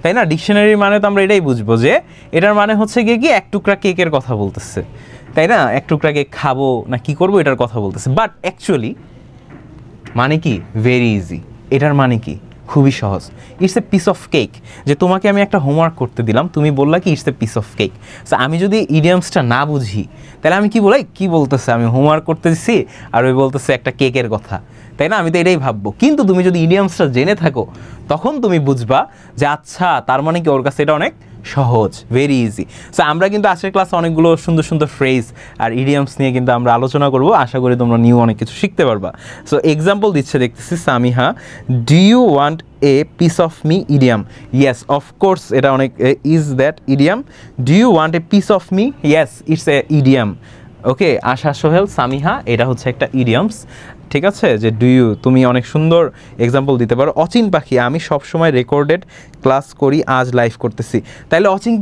তাই না? ডিকশনারির মানে তো আমরা এটাই বুঝবো যে এটার মানে হচ্ছে গিয়ে কি এক টুকরা কেকের কথা বলতেছে, তাই না? এক টুকরা কেক খাবো না কি করবো এটার কথা বলতেছে, বাট অ্যাকচুয়ালি মানে কি ভেরি ইজি। এটার মানে কি খুবই সহজ, it's a piece of cake. যে তোমাকে আমি একটা হোমওয়ার্ক করতে দিলাম, তুমি বললা কি it's a piece of cake. So আমি যদি ইডিয়ামসটা না বুঝি তাহলে আমি কি বলাই, কি বলতেছে, আমি হোমওয়ার্ক করতে দিচ্ছি আর ওই বলতেছে একটা কেকের কথা, তাই না? আমি তো এটাই ভাববো। কিন্তু তুমি যদি ইডিয়ামসটা জেনে থাকো তখন তুমি বুঝবা যে আচ্ছা তার মানে কি ওর কাছে এটা অনেক সহজ, ভেরি ইজি। সো আমরা কিন্তু আজকের ক্লাসে অনেকগুলো সুন্দর সুন্দর ফ্রেজ আর ইডিয়ামস নিয়ে কিন্তু আমরা আলোচনা করব। আশা করি তোমরা নিউ অনেক কিছু শিখতে পারবা। সো এক্সাম্পল দিচ্ছে দেখতেছি Samiha, do you want a piece of me idiom? Yes of course, এটা অনেক is that idiom. Do you want a piece of me? Yes it's a idiom. Okay, Asha Sohel, Samiha, এটা হচ্ছে একটা ইডিয়ামস, ঠিক আছে? যে ডু ইউ, তুমি অনেক সুন্দর এক্সাম্পল দিতে পারো। অচিন পাখি, আমি সবসময় রেকর্ডেড ক্লাস করি, আজ লাইভ করতেছি। তাইলে অচিন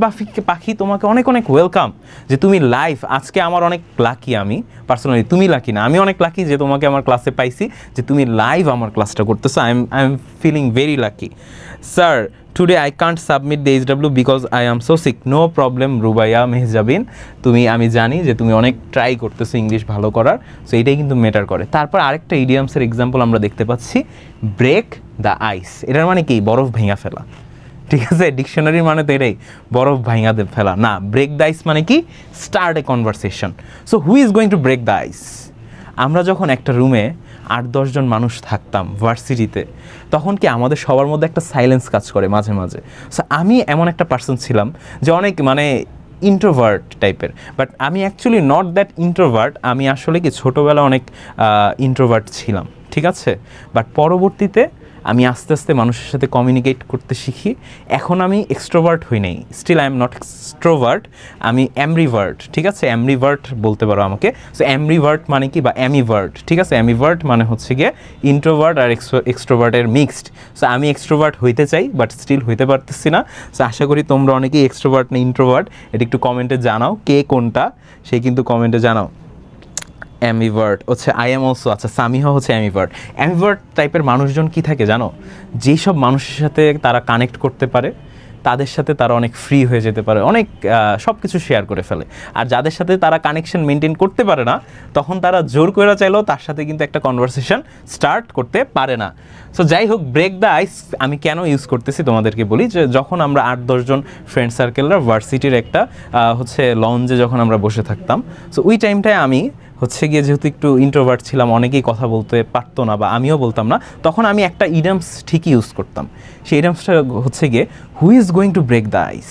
পাখি তোমাকে অনেক অনেক ওয়েলকাম, যে তুমি লাইভ। আজকে আমার অনেক লাকি, আমি পার্সোনালি, তুমি লাকি না, আমি অনেক লাকি যে তোমাকে আমার ক্লাসে পাইছি, যে তুমি লাইভ আমার ক্লাসটা করতেছো। I am feeling very lucky. Sir today I can't submit the HW because I am so sick. No problem Rubaiya Mehjabin, আমি জানি যে তুমি অনেক ট্রাই করতেছো ইংলিশ ভালো করার, সো এটাই কিন্তু ম্যাটার করে। তারপর আরেকটা ইডিয়ামসের এক্সাম্পল আমরা দেখতে পাচ্ছি, ব্রেক দ্য আইস, এটার মানে কি বরফ ভেঙে ফেলা, ঠিক আছে, ডিকশনারির মানে তো এটাই, বরফ ভাঙা ফেলা না। ব্রেক দ্য আইস মানে কি start a conversation. So who is going to break the ice? আমরা যখন একটা রুমে 8-10 জন মানুষ থাকতাম ভার্সিটিতে, তখন কি আমাদের সবার মধ্যে একটা সাইলেন্স কাজ করে মাঝে মাঝে। সো আমি এমন একটা পার্সন ছিলাম যে অনেক মানে ইন্ট্রোভার্ট টাইপের, বাট আমি অ্যাকচুয়ালি নট দ্যাট ইন্ট্রোভার্ট। আমি আসলে কি ছোটোবেলা অনেক ইন্ট্রোভার্ট ছিলাম, ঠিক আছে, বাট পরবর্তীতে আমি আস্তে আস্তে মানুষের সাথে কমিউনিকেট করতে শিখি। এখন আমি এক্সট্রোভার্ট হই নাই, still I am not extrovert, আমি অ্যামরিভার্ট, ঠিক আছে, অ্যামরিভার্ট বলতে পারো আমাকে। সো অ্যামরিভার্ট মানে কি, বা অ্যামিভার্ট, ঠিক আছে, অ্যামিভার্ট মানে হচ্ছে গিয়ে ইন্ট্রোভার্ট আর এক্সট্রোভার্টের মিক্সড। সো আমি এক্সট্রোভার্ট হইতে চাই বাট স্টিল হইতে পারতেছি না। সো আশা করি তোমরা অনেকেই এক্সট্রোভার্ট না ইন্ট্রোভার্ট, এটা একটু কমেন্টে জানাও, কে কোনটা সে কিন্তু কমেন্টে জানাও। অ্যামিভার্ট হচ্ছে আই এম অলসো, আচ্ছা সামিহা হচ্ছে অ্যামিভার্ট। অ্যামিভার্ট টাইপের মানুষজন কি থাকে জানো, যেই সব মানুষের সাথে তারা কানেক্ট করতে পারে তাদের সাথে তারা অনেক ফ্রি হয়ে যেতে পারে, অনেক সব কিছু শেয়ার করে ফেলে। আর যাদের সাথে তারা কানেকশন মেনটেন করতে পারে না, তখন তারা জোর করে চাইলেও তার সাথে কিন্তু একটা কনভারসেশন স্টার্ট করতে পারে না। সো যাই হোক, ব্রেক দ্য আইস আমি কেন ইউজ করতেছি তোমাদেরকে বলি, যে যখন আমরা 8-10 জন ফ্রেন্ড সার্কেলরা ভার্সিটির একটা হচ্ছে লঞ্চে যখন আমরা বসে থাকতাম, সো ওই টাইমটায় আমি হচ্ছে গিয়ে যেহেতু একটু ইন্ট্রোভার্ট ছিলাম, অনেকেই কথা বলতে পারতো না বা আমিও বলতাম না, তখন আমি একটা ইডিয়ামস ঠিকই ইউজ করতাম। সেই ইডিয়ামসটা হচ্ছে গিয়ে who is going to break the ice.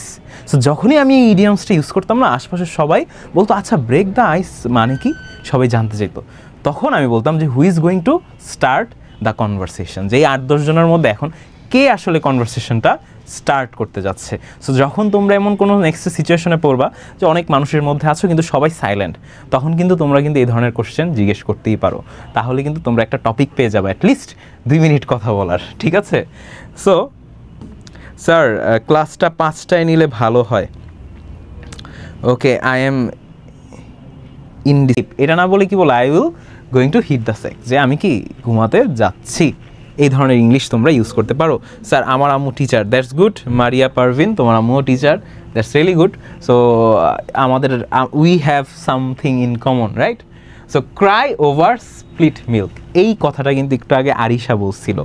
So যখনই আমি এই ইডিয়ামসটা ইউজ করতাম না, আশপাশের সবাই বলতো আচ্ছা ব্রেক দ্য আইস মানে কি, সবাই জানতে চাইতো। তখন আমি বলতাম যে হু is going to start the conversation, যে এই 8-10 জনের মধ্যে এখন কে আসলে কনভারসেশনটা স্টার্ট করতে যাচ্ছে। সো যখন তোমরা এমন কোনো নেক্সট সিচুয়েশনে পড়বা যে অনেক মানুষের মধ্যে আছো কিন্তু সবাই সাইলেন্ট, তখন কিন্তু তোমরা কিন্তু এই ধরনের কোশ্চেন জিজ্ঞেস করতেই পারো, তাহলে কিন্তু তোমরা একটা টপিক পেয়ে যাবে অ্যাটলিস্ট 2 মিনিট কথা বলার, ঠিক আছে। সো স্যার ক্লাসটা 5টায় নিলে ভালো হয়। Okay, I am in deep, এটা না বলে কি বলো, I will going to hit the sack, যে আমি কি ঘুমাতে যাচ্ছি, এই ধরনের ইংলিশ তোমরা ইউজ করতে পারো। স্যার আমার আম্মু teacher, that's good. Maria Parvin, তোমার আম্মুও teacher, that's really good. So আমাদের we have something in common, right? So cry over split milk, এই কথাটা কিন্তু একটু আগে আরিশা বলছিল,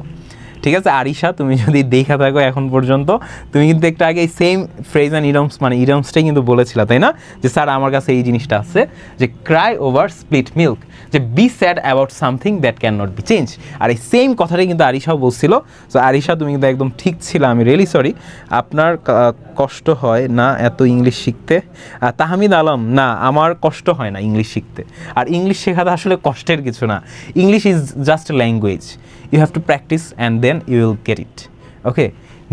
ঠিক আছে। আরিশা, তুমি যদি দেখা থাকো এখন পর্যন্ত, তুমি কিন্তু একটু আগে এই সেম ফ্রেজ অ্যান্ড ইডমস মানে ইডমসটাই কিন্তু বলেছিলা, তাই না? যে স্যার আমার কাছে এই জিনিসটা আছে, যে ক্রাই ওভার স্প্লিট মিল্ক, যে be sad about something that can not be change. আর এই সেম কথাটাই কিন্তু আরিশাও বলছিল। সো আরিশা, তুমি কিন্তু একদম ঠিক ছিল, আমি রিয়েলি সরি। আপনার কষ্ট হয় না এত ইংলিশ শিখতে? তাহমিদ আলম, না আমার কষ্ট হয় না ইংলিশ শিখতে, আর ইংলিশ শেখাটা আসলে কষ্টের কিছু না। English is just a language, you have to practise and then you will get it, okay.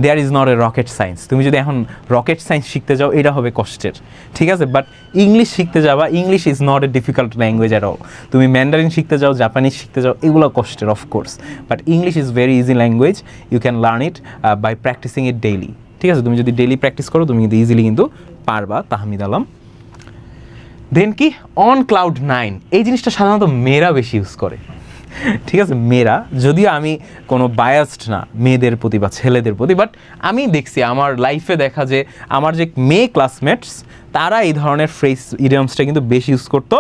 There is not a rocket science. তুমি যদি এখন রকেট সায়েন্স শিখতে যাও, এটা হবে কষ্টের, ঠিক আছে, বাট ইংলিশ শিখতে যাবা, English is not a difficult language at all. তুমি ম্যান্ডারিন শিখতে যাও, জাপানিজ শিখতে যাও, এগুলো কষ্টের of course, but English is very easy language, you can learn it by practising it daily, ঠিক আছে। তুমি যদি ডেইলি প্র্যাকটিস করো, তুমি কিন্তু ইজিলি কিন্তু পারবা। তাহমিদ আলম। দেন কি অন ক্লাউড 9, এই জিনিসটা সাধারণত মেয়েরা বেশি ইউজ করে, ঠিক আছে। মেয়েরা, যদিও আমি কোনো বায়াসড না মেয়েদের প্রতি বা ছেলেদের প্রতি, বাট আমি দেখছি আমার লাইফে দেখা যে আমার যে মেয়ে ক্লাসমেটস, তারা এই ধরনের ফ্রেজ ইডিয়মসটা কিন্তু বেশি ইউজ করতো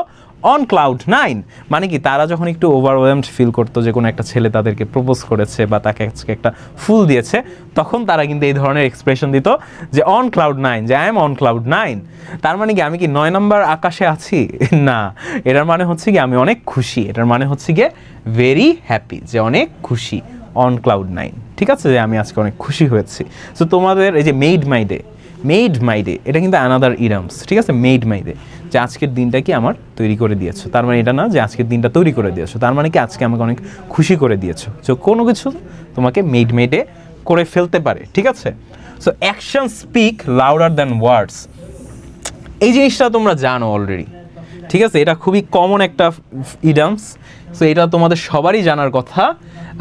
অন ক্লাউড 9। মানে কি, তারা যখন একটু ওভারওয়েলমড ফিল করতো যে কোনো একটা ছেলে তাদেরকে প্রপোজ করেছে বা তাকে আজকে একটা ফুল দিয়েছে, তখন তারা কিন্তু এই ধরনের এক্সপ্রেশন দিত যে অন ক্লাউড 9, যে আই এম অন ক্লাউড 9। তার মানে কি আমি কি 9 নম্বর আকাশে আছি? না, এটার মানে হচ্ছে কি আমি অনেক খুশি, এটার মানে হচ্ছে গিয়ে ভেরি হ্যাপি, যে অনেক খুশি, অন ক্লাউড 9, ঠিক আছে, যে আমি আজকে অনেক খুশি হয়েছি। সো তোমাদের এই যে made my day, made my day, এটা কিন্তু অ্যানাদার ইডমস, ঠিক আছে। মেড মাই ডে, যে আজকের দিনটা কি আমার তৈরি করে দিয়েছো, তার মানে এটা না যে আজকের দিনটা তৈরি করে দিয়েছো, তার মানে কি আজকে আমাকে অনেক খুশি করে দিয়েছো। তো কোনো কিছু তোমাকে মেড মাই ডে করে ফেলতে পারে, ঠিক আছে। So action speak louder than ওয়ার্ডস, এই জিনিসটা তোমরা জানো অলরেডি, ঠিক আছে। এটা খুবই কমন একটা ইডমস, সো এটা তোমাদের সবারই জানার কথা,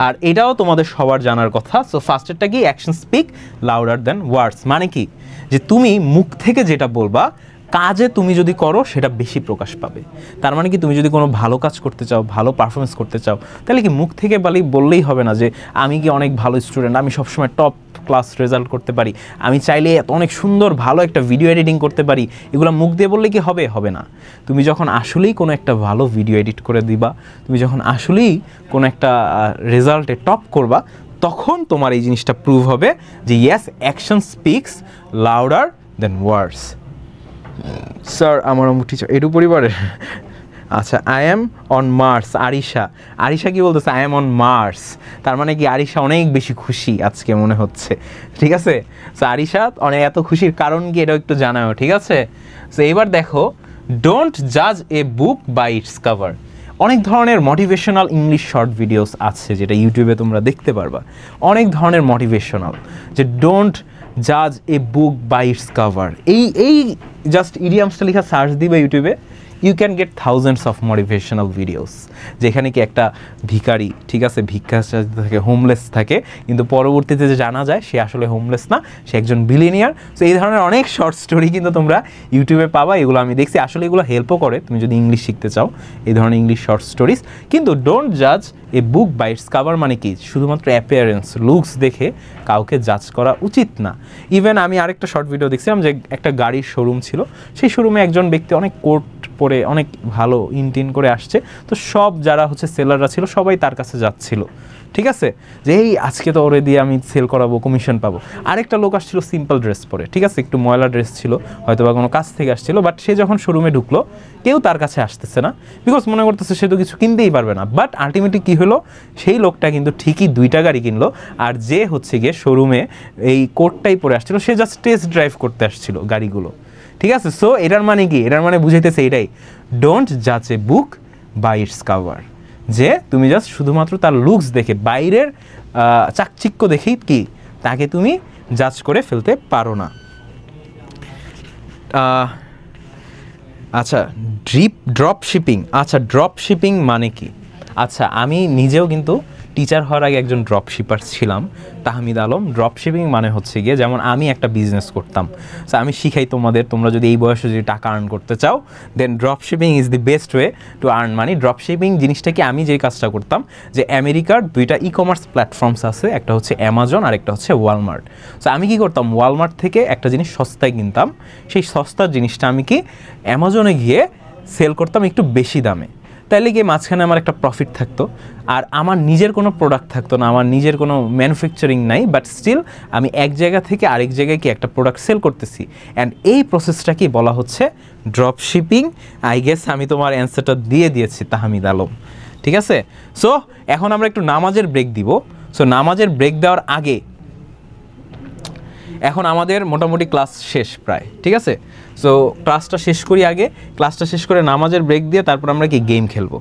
আর এটাও তোমাদের সবার জানার কথা। সো ফার্স্টেরটা কি, অ্যাকশন স্পিক লাউডার দ্যান ওয়ার্ডস, মানে কি, যে তুমি মুখ থেকে যেটা বলবা, কাজে তুমি যদি করো সেটা বেশি প্রকাশ পাবে। তার মানে কি, তুমি যদি কোনো ভালো কাজ করতে চাও, ভালো পারফরমেন্স করতে চাও, তাহলে কি মুখ থেকে বললেই হবে না যে আমি কি অনেক ভালো স্টুডেন্ট, আমি সবসময় টপ ক্লাস রেজাল্ট করতে পারি, আমি চাইলে অনেক সুন্দর ভালো একটা ভিডিও এডিটিং করতে পারি, এগুলো মুখ দিয়ে বললে কি হবে? হবে না। তুমি যখন আসলেই কোনো একটা ভালো ভিডিও এডিট করে দিবা, তুমি যখন আসলেই কোনো একটা রেজাল্টে টপ করবা, তখন তোমার এই জিনিসটা প্রুভ হবে যে yes action speaks louder than words. Sir আমার টিচার এটু পরিবারের আচ্ছা I am on Mars. Arisha কি বলতেছে আই এম অন মার্স, তার মানে কি আরিশা অনেক বেশি খুশি আজকে মনে হচ্ছে, ঠিক আছে। সো আরিশা অনেক এত খুশির কারণ কি এটাও একটু জানাও, ঠিক আছে। সো এবার দেখো ডোন্ট জাজ a book by its cover. অনেক ধরনের মোটিভেশনাল ইংলিশ শর্ট ভিডিওস আছে যেটা ইউটিউবে তোমরা দেখতে পারবা, অনেক ধরনের মোটিভেশনাল, যে ডোন্ট জাজ a book by its cover. এই জাস্ট ইডিয়ামসটা লেখা সার্চ দিবে ইউটিউবে, you can get thousands of motivational videos, যেখানে কি একটা ভিখারি, ঠিক আছে, ভিক্ষা থাকে, হোমলেস থাকে, কিন্তু পরবর্তীতে যে জানা যায় সে আসলে হোমলেস না, সে একজন বিলিনিয়ার। সো এই ধরনের অনেক শর্ট স্টোরি কিন্তু তোমরা ইউটিউবে পাবা, এগুলো আমি দেখছি, আসলে এগুলো হেল্পও করে তুমি যদি ইংলিশ শিখতে চাও, এই ধরনের ইংলিশ শর্ট স্টোরিজ। কিন্তু ডোন্ট জাজ a book by its cover মানে কি শুধুমাত্র অ্যাপিয়ারেন্স, লুকস দেখে কাউকে জাজ করা উচিত না। ইভেন আমি আরেকটা শর্ট ভিডিও দেখছিলাম যে একটা গাড়ির শোরুম ছিল, সেই শোরুমে একজন ব্যক্তি অনেক কোট পরে অনেক ভালো ইনটিন করে আসছে, তো সব যারা হচ্ছে সেলাররা ছিল সবাই তার কাছে যাচ্ছিল, ঠিক আছে, যে এই আজকে তো ওরে দিয়ে আমি সেল করাবো, কমিশন পাবো। আরেকটা লোক আসছিল সিম্পল ড্রেস পরে, ঠিক আছে, একটু ময়লা ড্রেস ছিল, হয়তো বা কোনো কাজ থেকে আসছিল, বাট সে যখন শোরুমে ঢুকলো কেউ তার কাছে আসতেছে না, বিকজ মনে করতেছে সে তো কিছু কিনতেই পারবে না। বাট আলটিমেটলি কী হলো, সেই লোকটা কিন্তু ঠিকই 2টা গাড়ি কিনলো, আর যে হচ্ছে গিয়ে শোরুমে এই কোটটাই পরে আসছিল সে জাস্ট টেস্ট ড্রাইভ করতে আসছিল গাড়িগুলো, ঠিক আছে। সো এটার মানে কি, এটার মানে বুঝাইতেছে এটাই, ডোন্ট জাজ a book by its cover, যে তুমি জাস্ট শুধুমাত্র তার লুকস দেখে, বাইরের চাকচিক্য দেখেই কি তাকে তুমি জাজ করে ফেলতে পারো না। আচ্ছা ড্রপ শিপিং, আচ্ছা ড্রপ শিপিং মানে কি? আচ্ছা আমি নিজেও কিন্তু টিচার হওয়ার আগে একজন ড্রপ শিপার ছিলাম, তাহমিদ আলম। ড্রপ শিপিং মানে হচ্ছে গিয়ে যেমন আমি একটা বিজনেস করতাম, সো আমি শিখাই তোমাদের, তোমরা যদি এই বয়সে যদি টাকা আর্ন করতে চাও then drop shipping is the best way to earn money. Drop shipping জিনিসটা কি, আমি যে কাজটা করতাম, যে আমেরিকার 2টা ই কমার্স প্ল্যাটফর্মস আছে, একটা হচ্ছে অ্যামাজন আর একটা হচ্ছে ওয়ালমার্ট। সো আমি কি করতাম, ওয়ালমার্ট থেকে একটা জিনিস সস্তায় কিনতাম, সেই সস্তার জিনিসটা আমি কি অ্যামাজনে গিয়ে সেল করতাম একটু বেশি দামে, তাইলে গিয়ে মাঝখানে আমার একটা প্রফিট থাকতো, আর আমার নিজের কোনো প্রোডাক্ট থাকতো না, আমার নিজের কোনো ম্যানুফ্যাকচারিং নাই, বাট স্টিল আমি এক জায়গা থেকে আরেক জায়গায় কি একটা প্রোডাক্ট সেল করতেছি, অ্যান্ড এই প্রসেসটা কি বলা হচ্ছে ড্রপ শিপিং। আই গেস আমি তোমার অ্যান্সারটা দিয়ে দিয়েছি তাহমিদ আলম, ঠিক আছে। সো এখন আমরা একটু নামাজের ব্রেক দিব। সো নামাজের ব্রেক দেওয়ার আগে, এখন আমাদের মোটামুটি ক্লাস শেষ প্রায়, ঠিক আছে। সো ক্লাসটা শেষ করি আগে, ক্লাসটা শেষ করে নামাজের ব্রেক দিয়ে তারপর আমরা কি গেম খেলবো।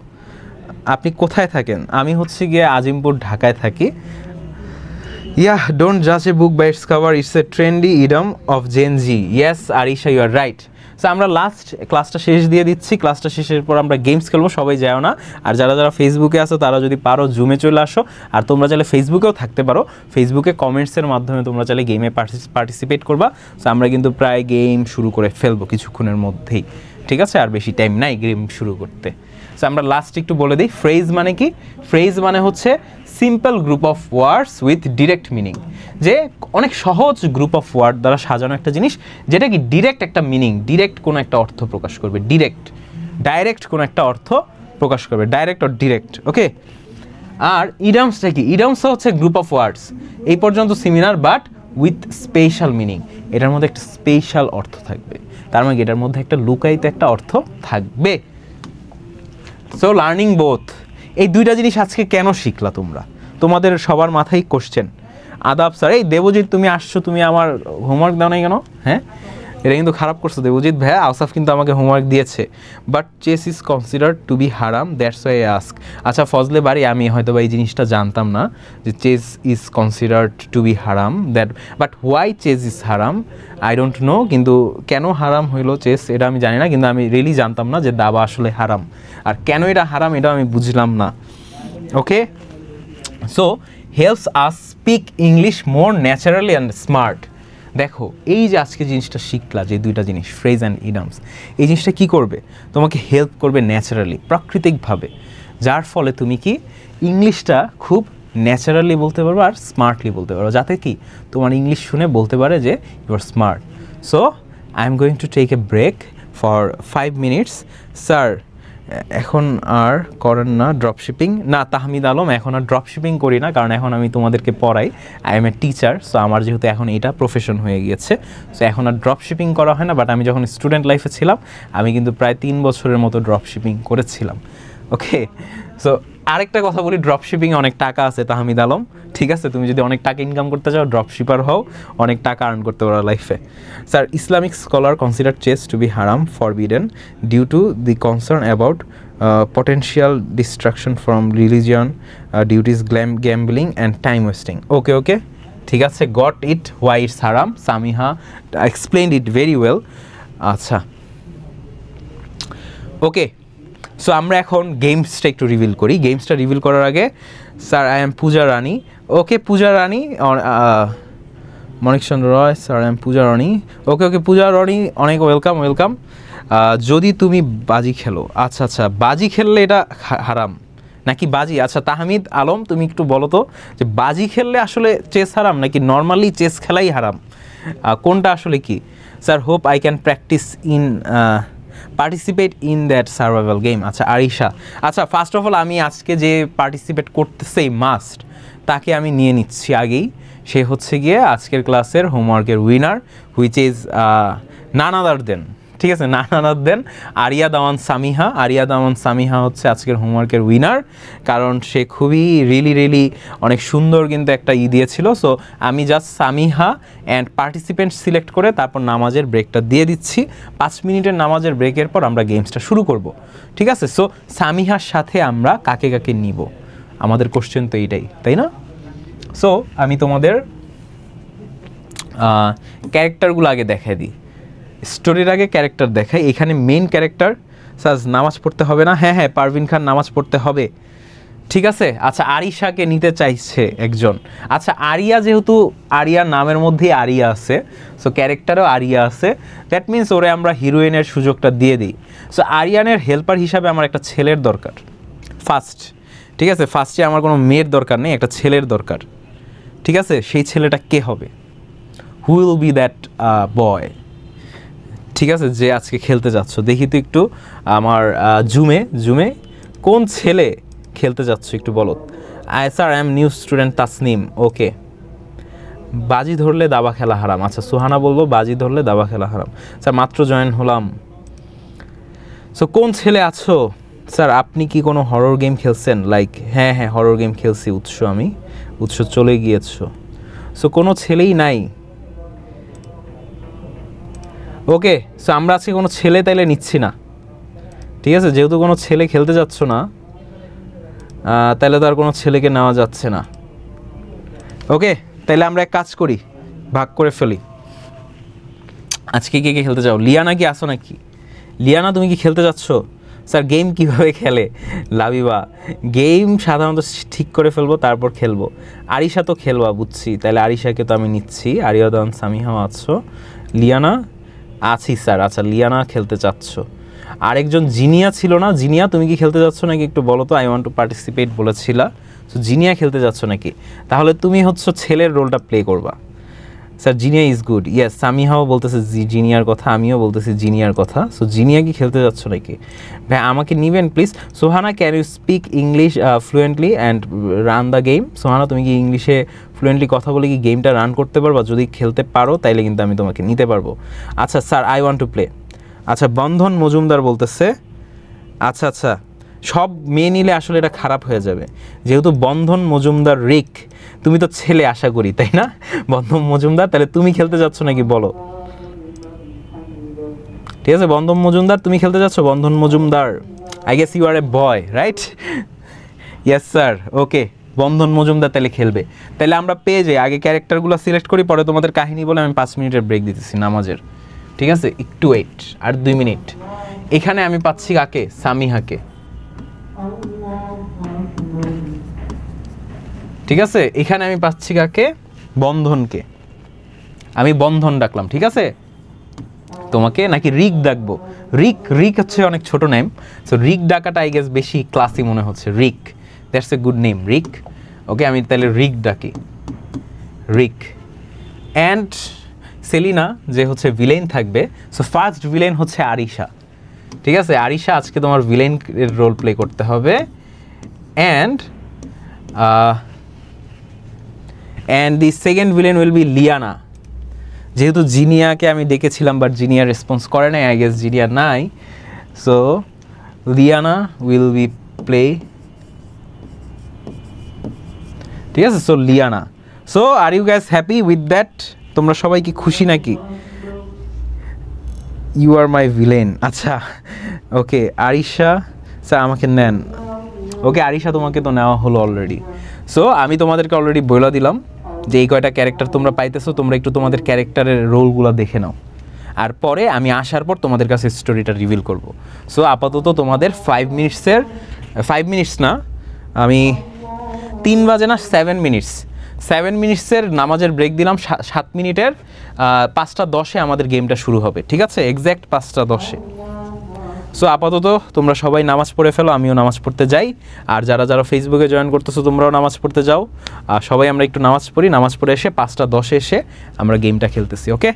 আপনি কোথায় থাকেন? আমি হচ্ছে গিয়ে আজিমপুর, ঢাকায় থাকি। ইয়া ডোন্ট জাজ a book by its cover, it's a trendy idiom of Gen Z. Yes Arisha, you are right. So আমরা লাস্ট ক্লাসটা শেষ দিয়ে দিচ্ছি, ক্লাসটা শেষের পর আমরা গেমস খেলবো, সবাই যাও না। আর যারা যারা ফেসবুকে আসো তারা যদি পারো জুমে চলে আসো, আর তোমরা চাইলে ফেসবুকেও থাকতে পারো, ফেসবুকে কমেন্টসের মাধ্যমে তোমরা চাইলে গেমে পার্টিসিপেট করবা। সো আমরা কিন্তু প্রায় গেম শুরু করে ফেলবো কিছুক্ষণের মধ্যেই, ঠিক আছে, আর বেশি টাইম নাই গেম শুরু করতে। সো আমরা লাস্ট একটু বলে দিই, ফ্রেজ মানে কি? ফ্রেজ মানে হচ্ছে simple group of words with direct meaning, যে অনেক সহজ গ্রুপ অফ ওয়ার্ড দ্বারা সাজানো একটা জিনিস, যেটা কি ডিরেক্ট একটা মিনিং, ডিরেক্ট কোনো একটা অর্থ প্রকাশ করবে, ডাইরেক্ট কোনো একটা অর্থ প্রকাশ করবে, ডাইরেক্ট অর ডিরেক্ট, ওকে। আর ইডামসটা কি? ইডামসটা হচ্ছে গ্রুপ অফ ওয়ার্ডস, এই পর্যন্ত similar but with special meaning, এটার মধ্যে একটা স্পেশাল অর্থ থাকবে, তার মানে এটার মধ্যে একটা লুকায়িত একটা অর্থ থাকবে। সো লার্নিং বোথ, এই 2টা জিনিস আজকে কেন শিখলা তোমরা? তোমাদের সবার মাথায় কোশ্চেন, আদাব স্যার, এই দেবজিৎ তুমি আসছো, তুমি আমার হোমওয়ার্ক দাও নাই কেন? হ্যাঁ, এটা কিন্তু খারাপ করছো দেবজিৎ ভাইয়া, আউসাফ কিন্তু আমাকে হোমওয়ার্ক দিয়েছে। But chess is considered to be হারাম, দ্যাটস ওয়াই আই আস্ক। আচ্ছা ফজলে বাড়ি, আমি হয়তো বা এই জিনিসটা জানতাম না যে chess is considered to be হারাম, that but why chess is হারাম আই ডোন্ট নো, কিন্তু কেন হারাম হইলো চেস এটা আমি জানি না, কিন্তু আমি রিয়েলি জানতাম না যে দাবা আসলে হারাম, আর কেন এটা হারাম এটা আমি বুঝলাম না, okay. So helps us speak English more naturally and smart. দেখো এই যে আজকে জিনিসটা শিখলা, যে 2টা জিনিস ফ্রেজ অ্যান্ড ইডামস, এই জিনিসটা কি করবে, তোমাকে হেল্প করবে ন্যাচারালি, প্রাকৃতিকভাবে, যার ফলে তুমি কি ইংলিশটা খুব ন্যাচারালি বলতে পারবে আর স্মার্টলি বলতে পারবে, যাতে কি তোমার ইংলিশ শুনে বলতে পারে যে you are smart. So I am going to take a break for 5 minutes. Sir এখন আর করেন না ড্রপ শিপিং? না তাহমিদ আলম, এখন আর ড্রপ শিপিং করি না, কারণ এখন আমি তোমাদেরকে পড়াই, I M a teacher. So আমার যেহেতু এখন এটা প্রফেশন হয়ে গিয়েছে, সো এখন আর ড্রপ শিপিং করা হয় না। বাট আমি যখন স্টুডেন্ট লাইফে ছিলাম, আমি কিন্তু প্রায় 3 বছরের মতো ড্রপ শিপিং করেছিলাম। ওকে, সো আরেকটা কথা বলি, ড্রপ শিপিংয়ে অনেক টাকা আছে তাহমিদ আলম, ঠিক আছে? তুমি যদি অনেক টাকা ইনকাম করতে চাও, ড্রপ শিপার হও, অনেক টাকা আর্ন করতে পারো লাইফে। Sir, Islamic scholar consider chess to be হারাম, forbidden due to the concern about potential distraction from religion, duties, gambling and time wasting. Okay, ঠিক আছে, got it, why it's haram. Samiha explained it very well. আচ্ছা, ওকে, so আমরা এখন গেমসটা একটু reveal করি। গেমসটা reveal করার আগে, sir I am Puja Rani. Okay, Puja Rani, Monik Chandra Roy, sir I am Puja Rani. Okay, Puja Rani, অনেক ওয়েলকাম। যদি তুমি বাজি খেলো, আচ্ছা, বাজি খেললে এটা হারাম নাকি বাজি? আচ্ছা তাহমিদ আলম, তুমি একটু বলো তো যে বাজি খেললে আসলে চেস হারাম নাকি নর্মালি চেস খেলাই হারাম, কোনটা আসলে কি? Sir, hope I can participate in that survival game. আচ্ছা আরিশা, আচ্ছা ফার্স্ট অফ অল আমি আজকে যে পার্টিসিপেট করতেছে মাস্ট, তাকে আমি নিয়ে নিচ্ছি আগেই। সে হচ্ছে গিয়ে আজকের ক্লাসের হোমওয়ার্কের উইনার, হুইচ ইজ নান আদার দেন, ঠিক আছে, নান আদার দেন আরিয়া দাওয়ান সামিহা। আরিয়া দাওয়ান সামিহা হচ্ছে আজকের হোমওয়ার্কের উইনার, কারণ সে খুবই রিয়েলি অনেক সুন্দর কিন্তু একটা দিয়েছিল। সো আমি just Samiha and participant select করে তারপর নামাজের ব্রেকটা দিয়ে দিচ্ছি। 5 মিনিটের নামাজের ব্রেকের পর আমরা গেমসটা শুরু করব, ঠিক আছে? সো সামিহার সাথে আমরা কাকে নিব, আমাদের কোশ্চেন তো এইটাই, তাই না? সো আমি তোমাদের ক্যারেক্টারগুলো আগে দেখাই দিই, স্টোরির আগে ক্যারেক্টার দেখাই। এখানে মেইন ক্যারেক্টার, স্যার নামাজ পড়তে হবে না? হ্যাঁ, পারভিন খান, নামাজ পড়তে হবে, ঠিক আছে। আচ্ছা, আরিশাকে নিতে চাইছে একজন। আচ্ছা, আরিয়া, যেহেতু আরিয়ার নামের মধ্যেই আরিয়া আছে, সো ক্যারেক্টারও আরিয়া আছে, দ্যাট মিনস ওরে আমরা হিরোইনের সুযোগটা দিয়ে দিই। সো আরিয়ানের হেল্পার হিসাবে আমার একটা ছেলের দরকার ফার্স্ট, ঠিক আছে? ফার্স্টে আমার কোনো মেয়ের দরকার নেই, একটা ছেলের দরকার, ঠিক আছে? সেই ছেলেটা কে হবে? Who will be that boy, ঠিক আছে, যে আজকে খেলতে যাচ্ছ? দেখি তো একটু আমার জুমে কোন ছেলে খেলতে যাচ্ছ একটু বলো। Sir I am new student Tasnim. Okay, বাজি ধরলে দাবা খেলা হারাম। আচ্ছা, সুহানা বলবো বাজি ধরলে দাবা খেলা হারাম। স্যার মাত্র জয়েন হলাম। সো কোন ছেলে আছো? স্যার আপনি কি কোনো হরর গেম খেলছেন? লাইক হ্যাঁ হরর গেম খেলছি, উৎস চলে গিয়েছো। সো কোনো ছেলেই নাই। ওকে, সো আমরা আজকে কোনো ছেলে তাইলে নিচ্ছি না, ঠিক আছে? যেহেতু কোনো ছেলে খেলতে যাচ্ছ না, তাহলে তো আর কোনো ছেলেকে নেওয়া যাচ্ছে না। ওকে, তাহলে আমরা এক কাজ করি, ভাগ করে ফেলি। আজকে কে খেলতে যাও? লিয়ানা কি আসো নাকি? লিয়ানা, তুমি কি খেলতে যাচ্ছ? স্যার গেম কিভাবে খেলে? লাবিবা, গেম সাধারণত ঠিক করে ফেলবো তারপর খেলবো। আরিশা তো খেলবা, বুঝছি, তাহলে আরিশাকে তো আমি নিচ্ছি। আরিয়াদান সামিহাও আছো। লিয়ানা আছি স্যার। আচ্ছা, লিয়ানা খেলতে চাচ্ছ। আরেকজন জিনিয়া ছিল না? জিনিয়া, তুমি কি খেলতে যাচ্ছ নাকি একটু বলো তো? আই ওয়ান্ট টু পার্টিসিপেট বলেছিলা। সো জিনিয়া খেলতে যাচ্ছ নাকি? তাহলে তুমি হচ্ছে ছেলের রোলটা প্লে করবা। Sir Zinia is good. Yes, সামিহাও বলতেছে জিনিয়ার কথা, আমিও বলতেছি জিনিয়ার কথা। সো জিনিয়া কি খেলতে যাচ্ছ নাকি? ভাই আমাকে নিবেন please. Sohana, can you speak English fluently and run the game? Sohana, তুমি কি ইংলিশে ফ্লুয়েন্টলি কথা বলে কি গেমটা রান করতে পারবা? যদি খেলতে পারো তাইলে কিন্তু আমি তোমাকে নিতে পারবো। আচ্ছা sir, I want to play. আচ্ছা, বন্ধন মজুমদার বলতেছে। আচ্ছা, সব মেয়ে নিলে আসলে এটা খারাপ হয়ে যাবে, যেহেতু বন্ধন মজুমদার রিক, তুমি তো ছেলে আশা করি, তাই না? বন্ধন মজুমদার, তাহলে তুমি খেলতে যাচ্ছ নাকি বলো? ঠিক আছে, বন্ধন মজুমদার, তুমি খেলতে যাচ্ছ? Bandhan Majumdar, I guess you are a boy, right? Yes sir. Okay, Bandhan Majumdar তাহলে খেলবে। তাহলে আমরা পেয়ে যাই, আগে ক্যারেক্টারগুলো সিলেক্ট করি, পরে তোমাদের কাহিনী বলে আমি 5 মিনিটের ব্রেক দিতেছি নামাজের, ঠিক আছে? একটু ওয়েট, আর 2 মিনিট। এখানে আমি পাচ্ছি কাকে? সামিহাকে, ঠিক আছে? এখানে আমি পাচ্ছি কাকে? বন্ধনকে। আমি বন্ধন ডাকলাম, ঠিক আছে? তোমাকে নাকি রিক ডাকবো? রিক হচ্ছে অনেক ছোট নেম, সো রিক ডাকাটা আই গেস বেশি ক্লাসি মনে হচ্ছে। Rick, that's a good name, Rick. Okay, আমি তাহলে রিক ডাকি, রিক। অ্যান্ড সেলিনা যে হচ্ছে ভিলেন থাকবে, সো ফার্স্ট ভিলেন হচ্ছে আরিশা, ঠিক আছে, আরিশা আজকে তোমার ভিলেন এর রোল প্লে করতে হবে। And the second villain will be Liana. যেহেতু জিনিয়াকে আমি ডেকেছিলাম বাট জিনিয়া রেসপন্স করে নাই, আই গেস জিনিয়া নাই, so Liana will be play. ঠিক আছে, so Liana. So are you guys happy with that? তোমরা সবাই কি খুশি নাকি? You are my villain. আচ্ছা ওকে আরিশা স্যার আমাকে নেন। ওকে আরিশা তোমাকে তো নেওয়া হলো অলরেডি। সো আমি তোমাদেরকে অলরেডি বলে দিলাম যে এই কয়টা ক্যারেক্টার তোমরা পাইতেছো, তোমরা একটু তোমাদের ক্যারেক্টারের রোলগুলো দেখে নাও, আর পরে আমি আসার পর তোমাদের কাছে স্টোরিটা রিভিল করব। সো আপাতত তোমাদের 5 মিনিটস না, আমি 3 বাজে না 7 মিনিটসের নামাজের ব্রেক দিলাম, 7 মিনিটের 5:10 আমাদের গেমটা শুরু হবে। ঠিক আছে, এক্স্যাক্ট 5:10। সো আপাতত তোমরা সবাই নামাজ পড়ে ফেলো, আমিও নামাজ পড়তে যাই, আর যারা যারা ফেসবুকে জয়েন করতেছো তোমরাও নামাজ পড়তে যাও, আর সবাই আমরা একটু নামাজ পড়ি, নামাজ পড়ে এসে 5:10 এসে আমরা গেমটা খেলতেছি। ওকে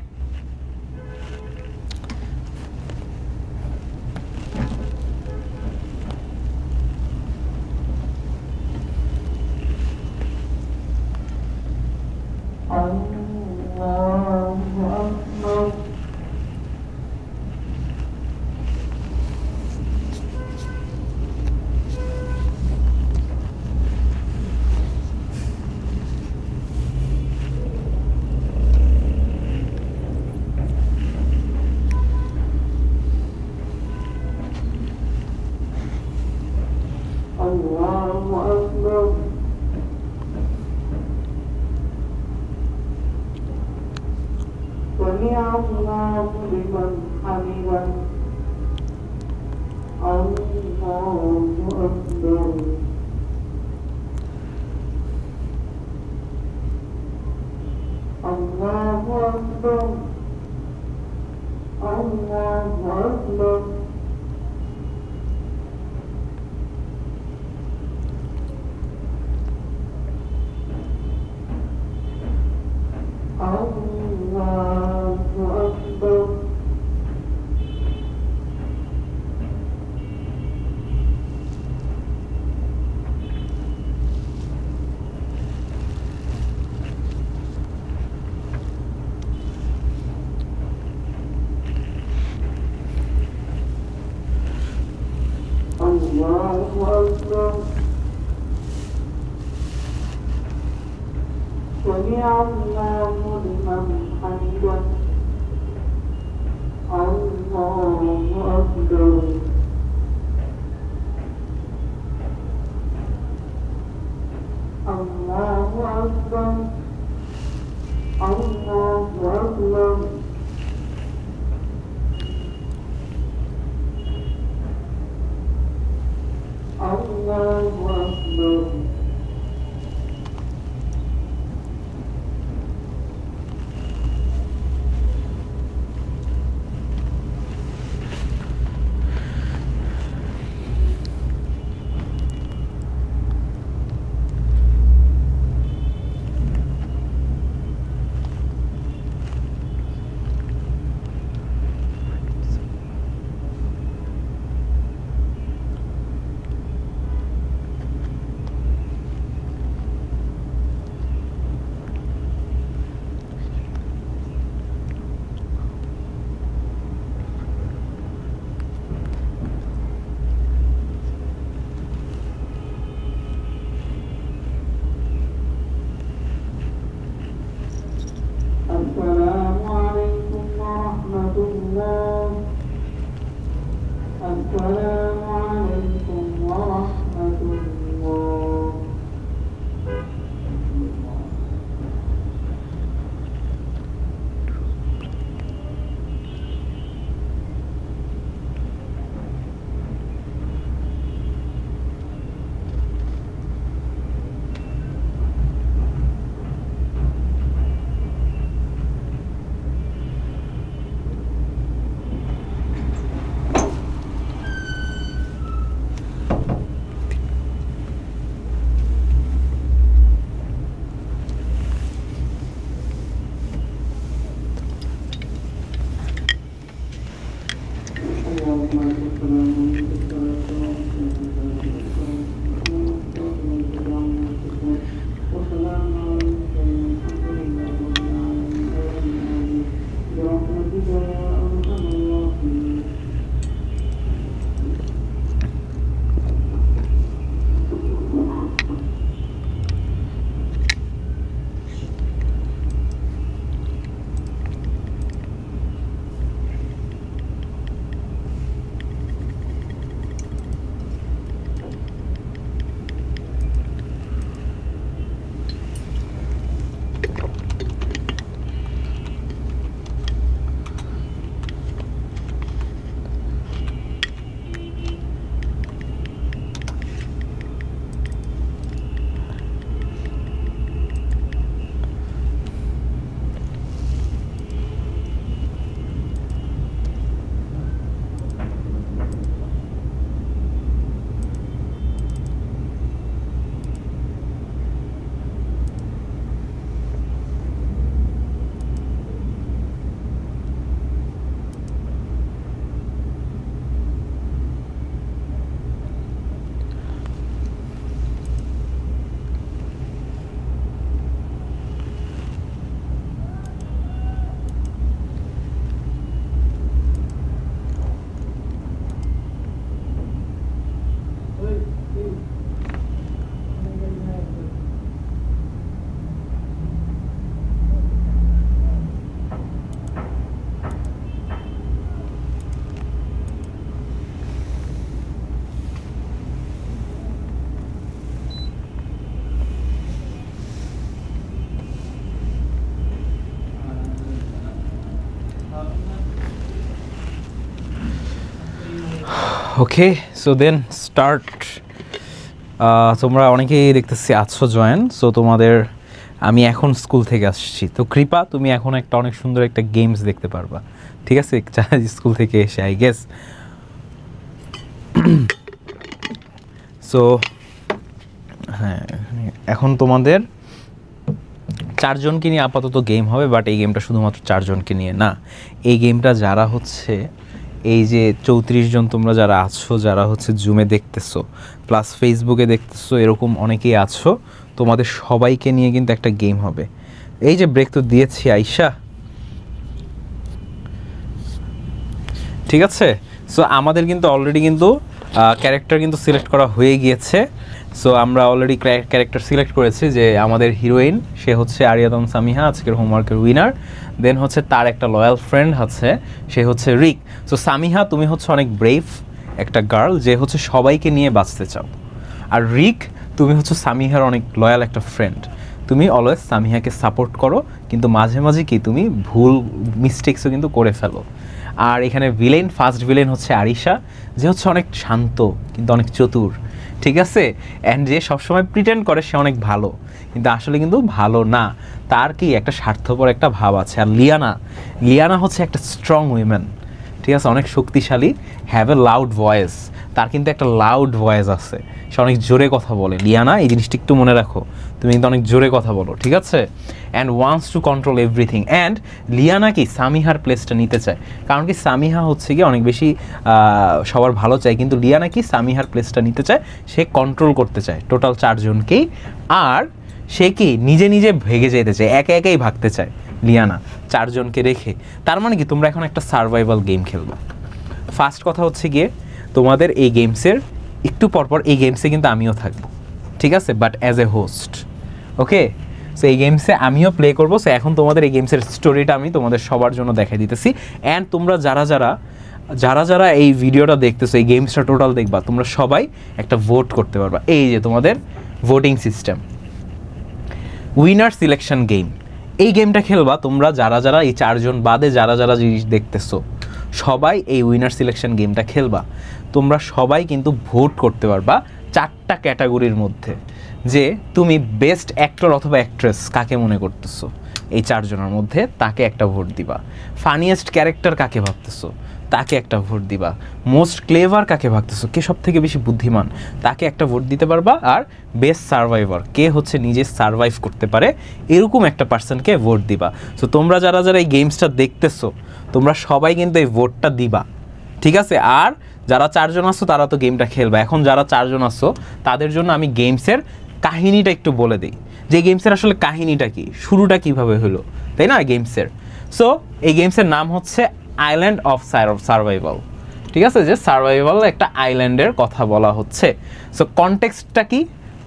ওকে, সো দেন স্টার্ট। তোমরা অনেকেই দেখতেছি আছো জয়েন। সো তোমাদের আমি এখন স্কুল থেকে আসছি, তো কৃপা তুমি এখন একটা অনেক সুন্দর একটা গেমস দেখতে পারবা, ঠিক আছে, স্কুল থেকে এসে আই গেস। সো হ্যাঁ, এখন তোমাদের চারজনকে নিয়ে আপাতত গেম হবে, বাট এই গেমটা শুধুমাত্র চারজনকে নিয়ে না। এই গেমটা যারা হচ্ছে এই যে 34 জন তোমরা যারা আছো, যারা হচ্ছে জুমে দেখতেছো প্লাস ফেসবুকে দেখতেছো, এরকম অনেকেই আছো, তোমাদের সবাইকে নিয়ে কিন্তু একটা গেম হবে। এই যে ব্রেক তো দিয়েছি আইসা, ঠিক আছে। সো আমাদের কিন্তু অলরেডি কিন্তু ক্যারেক্টার কিন্তু সিলেক্ট করা হয়ে গিয়েছে। সো আমরা অলরেডি ক্যারেক্টার সিলেক্ট করেছি যে আমাদের হিরোইন সে হচ্ছে আরিয়াদন সামিহা, আজকের হোমওয়ার্কের উইনার। দেন হচ্ছে তার একটা লয়াল ফ্রেন্ড আছে, সে হচ্ছে রিক। সো সামিহা তুমি হচ্ছে অনেক ব্রেভ একটা গার্ল যে হচ্ছে সবাইকে নিয়ে বাঁচতে চাও, আর রিক তুমি হচ্ছে সামিহার অনেক লয়াল একটা ফ্রেন্ড। তুমি অলওয়েজ সামিহাকে সাপোর্ট করো, কিন্তু মাঝে মাঝে কি তুমি ভুল মিস্টেক্সও কিন্তু করে ফেলো। আর এখানে ভিলেন, ফার্স্ট ভিলেন হচ্ছে আরিশা, যে হচ্ছে অনেক শান্ত কিন্তু অনেক চতুর, ঠিক আছে। অ্যান্ড যে সবসময় প্রিটেন্ড করে সে অনেক ভালো, কিন্তু আসলে কিন্তু ভালো না, তার কি একটা স্বার্থপর একটা ভাব আছে। আর লিয়ানা হচ্ছে একটা স্ট্রং উইমেন, ঠিক আছে, অনেক শক্তিশালী, হ্যাভ এ লাউড ভয়েস, তার কিন্তু একটা লাউড ভয়েস আছে, সে অনেক জোরে কথা বলে। লিয়ানা, এই জিনিসটা একটু মনে রাখো, তুমি কিন্তু অনেক জোরে কথা বলো, ঠিক আছে। And wants to control everything. And Liana কি সামিহার প্লেসটা নিতে চায়, কারণ কি সামিহা হচ্ছে কি অনেক বেশি সবার ভালো চায়, কিন্তু লিয়ানা কি সামিহার প্লেসটা নিতে চায়, সে কন্ট্রোল করতে চায় টোটাল চারজনকেই। আর সে কি নিজে নিজে ভেগে যেতে চায়, একে একেই ভাগতে চায় লিয়ানা চারজনকে রেখে। তার মানে কি তোমরা এখন একটা সার্ভাইভাল গেম খেলবা। ফার্স্ট কথা হচ্ছে গিয়ে তোমাদের এই গেমসের একটু পরপর এই গেমসে কিন্তু আমিও থাকবো, ঠিক আছে, but as a host. Okay, so এই গেমসে আমিও প্লে করবো। সো এখন তোমাদের এই গেমসের স্টোরিটা আমি তোমাদের সবার জন্য দেখাই দিতেছি। অ্যান্ড তোমরা যারা যারা এই ভিডিওটা দেখতেছো, এই গেমসটা টোটাল দেখবা, তোমরা সবাই একটা ভোট করতে পারবা। এই যে তোমাদের voting system, winner selection game, এই গেমটা খেলবা তোমরা যারা এই চারজন বাদে যারা জিনিস দেখতেছো, সবাই এই উইনার সিলেকশন গেমটা খেলবা। তোমরা সবাই কিন্তু ভোট করতে পারবা 4টা ক্যাটাগরির মধ্যে, যে তুমি বেস্ট অ্যাক্টর অথবা অ্যাক্ট্রেস কাকে মনে করতেছো এই চারজনের মধ্যে, তাকে একটা ভোট দিবা। ফানিয়েস্ট ক্যারেক্টার কাকে ভাবতেছো, তাকে একটা ভোট দিবা। মোস্ট ক্লেভার কাকে ভাবতেছো, কে সব থেকে বেশি বুদ্ধিমান, তাকে একটা ভোট দিতে পারবা। আর বেস্ট সার্ভাইভার, কে হচ্ছে নিজে সার্ভাইভ করতে পারে, এরকম একটা পার্সনকে ভোট দিবা। সো তোমরা যারা এই গেমসটা দেখতেছো, তোমরা সবাই কিন্তু এই ভোটটা দিবা, ঠিক আছে। আর যারা চারজন আসছো তারা তো গেমটা খেলবা। এখন যারা চারজন আসছো তাদের জন্য আমি গেমসের কাহিনীটা একটু বলে দিই, যে গেমসের আসলে কাহিনীটা কি, শুরুটা কিভাবে হলো, তাই না গেমসের। সো এই গেমসের নাম হচ্ছে আইল্যান্ড অফ সার্ভাইভাল, ঠিক আছে, যে সার্ভাইভাল একটা আইল্যান্ডের কথা বলা হচ্ছে। সো কনটেক্সটটা কি,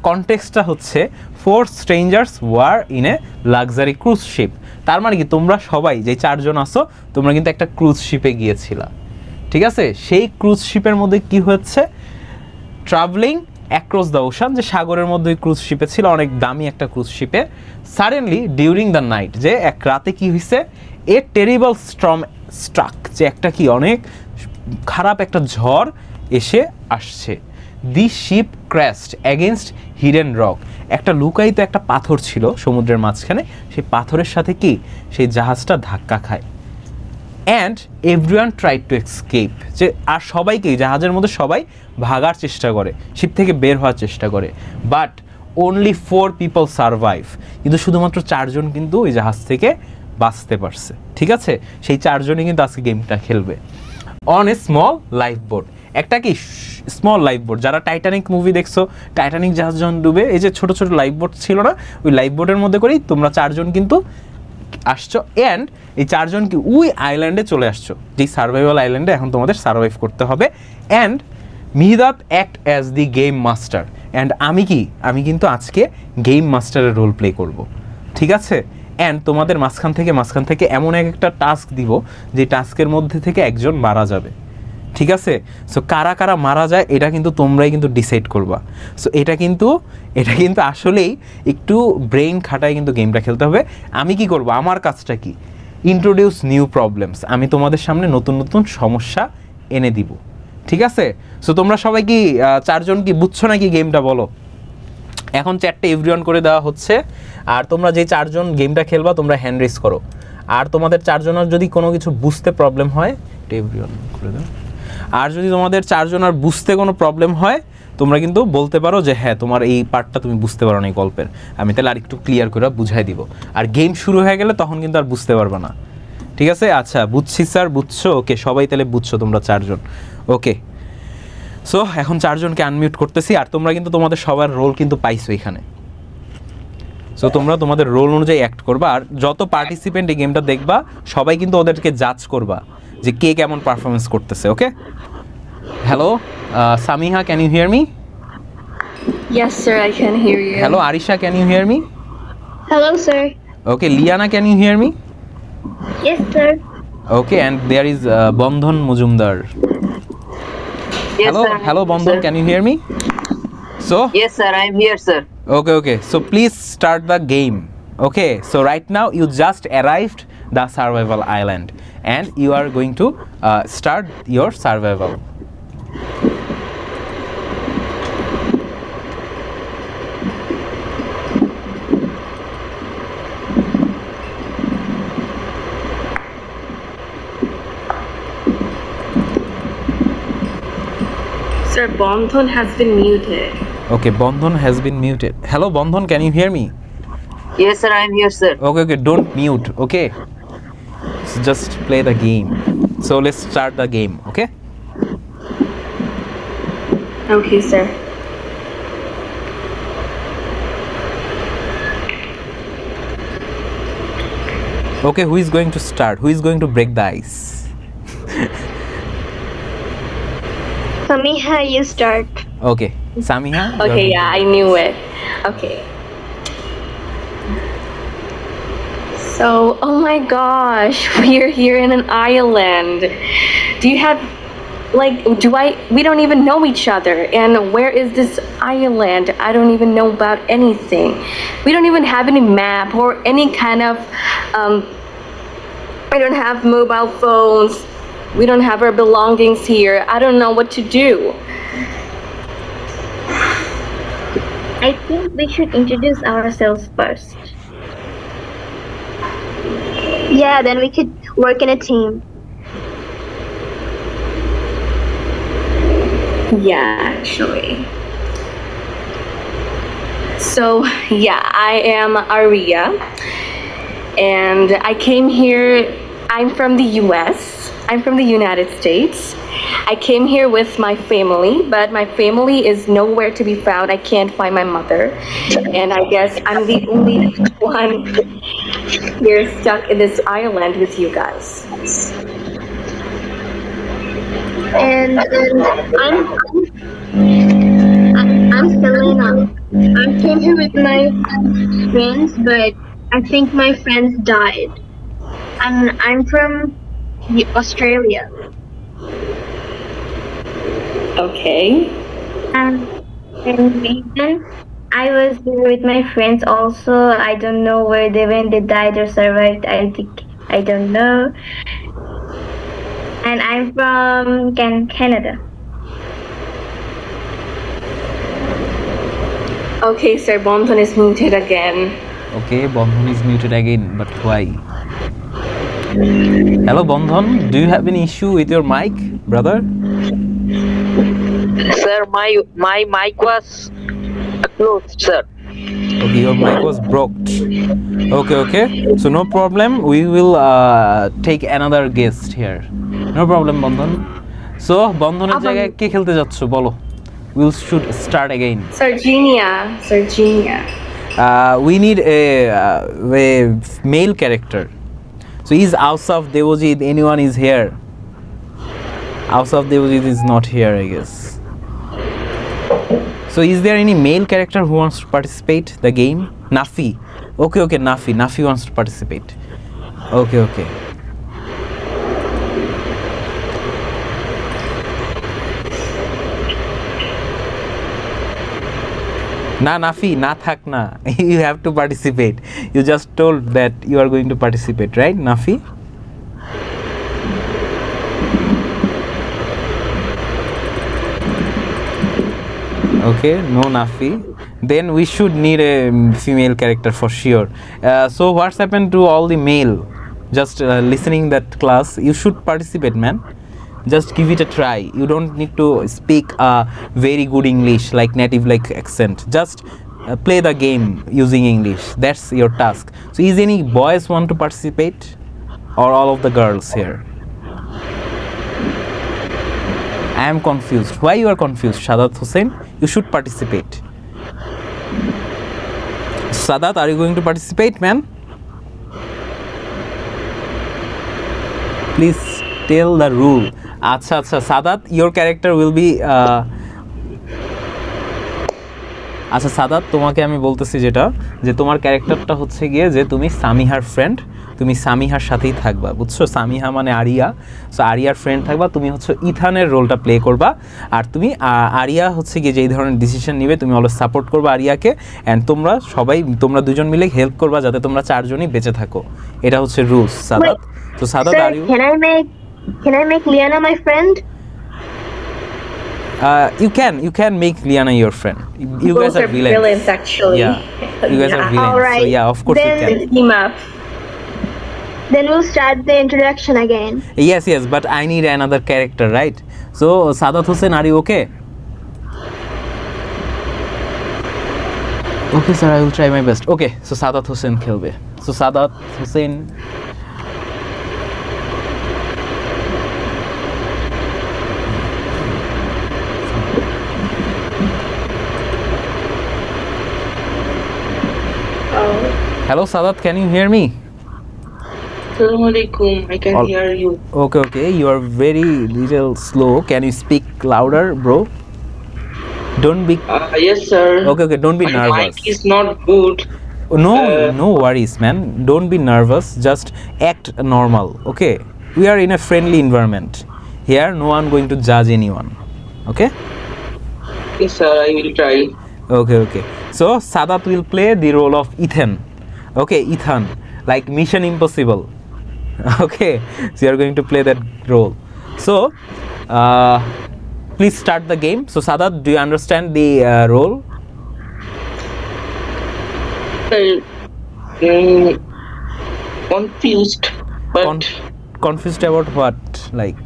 কনটেক্সটটা হচ্ছে 4 strangers were in a luxury cruise ship. তার মানে কি তোমরা সবাই যে চারজন আসো, তোমরা কিন্তু একটা ক্রুজ শিপে গিয়েছিলা, ঠিক আছে। সেই ক্রুজ শিপের মধ্যে কি হচ্ছে, ট্রাভেলিং অ্যাক্রস দ্য ওশান, যে সাগরের মধ্যে ক্রুজ শিপে ছিল, অনেক দামি একটা ক্রুজ শিপে। সাডেনলি ডিউরিং দ্য নাইট, যে এক রাতে কি হয়েছে, এ টেরিবল স্টর্ম স্ট্রাক, যে একটা কি অনেক খারাপ একটা ঝড় এসে আসছে। The ship crashed against hidden rock, একটা লুকায়িত একটা পাথর ছিল সমুদ্রের মাঝখানে, সেই পাথরের সাথে কি সেই জাহাজটা ধাক্কা খায়। And everyone tried to escape, যে আর সবাইকেই জাহাজের মধ্যে সবাই ভাগার চেষ্টা করে, শিপ থেকে বের হওয়ার চেষ্টা করে, বাট অনলি 4 পিপল সারভাইভ, কিন্তু শুধুমাত্র 4 জন কিন্তু ওই জাহাজ থেকে বাঁচতে পারছে, ঠিক আছে। সেই 4 জনই কিন্তু আজকে গেমটা খেলবে। On a small life boat, একটা কি স্মল লাইফ বোট, যারা টাইটানিক মুভি দেখছো, টাইটানিক জাহাজ যখন ডুবে, এই যে ছোট ছোট লাইফ বোট ছিল না, ওই লাইফ বোটের মধ্যে করেই তোমরা 4 জন কিন্তু আসছো। অ্যান্ড এই 4 জন কি ওই আইল্যান্ডে চলে আসছো, যেই সার্ভাইভাল আইল্যান্ডে এখন তোমাদের সার্ভাইভ করতে হবে। And Mihidat act as the game master, and আমি কিন্তু আজকে গেম মাস্টারের রোল প্লে করব, ঠিক আছে। অ্যান্ড তোমাদের মাঝখান থেকে এমন একটা টাস্ক দিব, যে টাস্কের মধ্যে থেকে একজন মারা যাবে, ঠিক আছে। সো কারা কারা মারা যায় এটা কিন্তু তোমরাই কিন্তু ডিসাইড করবা। সো এটা কিন্তু আসলেই একটু ব্রেইন খাটায় কিন্তু গেমটা খেলতে হবে। আমি কি করব, আমার কাজটা কি, ইন্ট্রোডিউস নিউ প্রবলেমস, আমি তোমাদের সামনে নতুন নতুন সমস্যা এনে দিব, ঠিক আছে? সো তোমরা সবাই কি চারজন কি বুঝছো নাকি গেমটা বলো? এখন চ্যাটটা এভরিওয়ান করে দেওয়া হচ্ছে, আর তোমরা যে চারজন গেমটা খেলবা তোমরা হ্যান্ড রেজ করো। আর তোমাদের চারজনের যদি কোনো কিছু বুঝতে প্রবলেম হয়, এটা এভরিওয়ান করে দাও। আর যদি তোমাদের চারজনের বুঝতে কোনো প্রবলেম হয় তোমরা কিন্তু বলতে পারো যে হ্যাঁ তোমার এই পার্টটা তুমি বুঝতে পারো না এই গল্পের, আমি তাহলে আরেকটু ক্লিয়ার করে বুঝাই দিব। আর গেম শুরু হয়ে গেলে তখন কিন্তু আর বুঝতে পারবে না, ঠিক আছে? আচ্ছা বুঝছি স্যার, বুঝছো? ওকে, সবাই তাহলে বুঝছো তোমরা চারজন। ওকে, সো এখন চারজনকে আনমিউট করতেছি। আর তোমরা কিন্তু তোমাদের সবার রোল কিন্তু পাইছো এখানে, সো তোমরা তোমাদের রোল অনুযায়ী অ্যাক্ট করবা। আর যত পার্টিসিপেন্ট এই গেমটা দেখবা সবাই কিন্তু ওদেরকে জাজ করবা যে কে কেমন পারফরমেন্স করতেছে। Okay, hello Samiha, can you hear me? Yes, sir, I can hear you. Hello Arisha, can you hear me? Hello, sir. Okay, Liana, can you hear me? Yes, sir. Okay, and there is Bandhan Majumdar. Yes, hello sir. Hello Bandhan, can you hear me? So Yes, sir. I'm here, sir. okay, so please start the game. Okay, so right now you just arrived the survival island and you are going to start your survival. Sir, Bandhan has been muted. Okay, Bandhan has been muted. Hello Bandhan, can you hear me? Yes, sir. I'm here, sir. Okay, don't mute. Okay, so just play the game. So let's start the game. Okay, Okay, sir. okay, who is going to start? Who is going to break the ice? Samiha, you start. Okay, Samiha, you are Okay, going yeah, I knew it. Okay. So, oh my gosh, we're here in an island. Do you have, like, we don't even know each other. And where is this island? I don't even know about anything. We don't even have any map or any kind of, we don't have mobile phones. We don't have our belongings here. I don't know what to do. I think we should introduce ourselves first. Yeah, then we could work in a team. Yeah, actually. So, yeah, I am Aria, and I came here. I'm from the US. I'm from the United States. I came here with my family, but my family is nowhere to be found. I can't find my mother, and I guess I'm the only one here stuck in this island with you guys. And I'm Selena. I came here with my friends, but I think my friends died. And I'm from Australia. Okay. And Nathan, I was here with my friends also. I don't know where they went. They died or survived. I don't know. And I'm from Canada. Okay, sir, Bonton is muted again. Okay, Bandhan is muted again, but why? Hello Bandhan, do you have any issue with your mic, brother? Sir, my mic was closed, sir. Okay, your mic was broke. Okay, so no problem, we will take another guest here. No problem Bandhan. So বন্ধনের জায়গায় কে খেলতে যাচ্ছ বলো? We'll should start again. Sarginia. We need a male character. So is Ausaf Devojit, anyone is here? Ausaf Devojit is not here, I guess. So is there any male character who wants to participate the game? Nafi. Okay, Nafi wants to participate. Okay. না নাফি না থাক না, you have to participate. You just told that you are going to participate, right Nafi? Okay, no Nafi. Then we should need a female character for sure. So what's happened to all the male? Just listening that class, you should participate, man. Just give it a try. You don't need to speak very good English like native like accent. Just play the game using English. That's your task. So is any boys want to participate, or all of the girls here? I am confused. Why you are confused, Sadat Hussain? You should participate. Sadat, are you going to participate, man? Please tell the rule. Acha, Sadat, your character will be. আচ্ছা সাদাত, তোমাকে আমি বলতেছি যেটা যে তোমার ক্যারেক্টারটা হচ্ছে গিয়ে যে তুমি সামিহার ফ্রেন্ড, তুমি সামিহার সাথেই থাকবা, বুঝছো? সামিহা মানে আরিয়া, সো আরিয়ার ফ্রেন্ড থাকবা, তুমি হচ্ছে ইথানের রোলটা প্লে করবা, আর তুমি আরিয়া হচ্ছে গিয়ে যেই ধরনের ডিসিশন নিবে তুমি অলওয়েজ সাপোর্ট করবা আরিয়াকে, অ্যান্ড তোমরা দুজন মিলে হেল্প করবা যাতে তোমরা চারজনই বেঁচে থাকো। এটা হচ্ছে রুলস, সাদাত। তো Sadat, are you Can I make Liana my friend? You can make Liana your friend. You Both guys are villains. villains, actually. Yeah, you guys are villains. Alright. So yeah, of course you Then- can. Team up. Then we'll start the introduction again. Yes, but I need another character, right? So Sadat Hussain, are you okay? Okay, sir, I will try my best. Okay, so Sadat Hussain খেলবে. So Sadat Hussain. Hello Sadat, can you hear me? Assalamualaikum. I can All- hear you. Okay, you are very little slow. Can you speak louder, bro? Don't be Yes, sir. okay, don't be My nervous. mic is not good. No worries, man. Don't be nervous. Just act normal, okay? We are in a friendly environment. Here, no one going to judge anyone, okay? Yes, sir. I will try. Okay. So Sadat will play the role of Ethan. Okay, Ethan, like Mission Impossible. Okay, so you are going to play that role. So, please start the game. So Sadat, do you understand the role? Confused, but Confused about what? Like,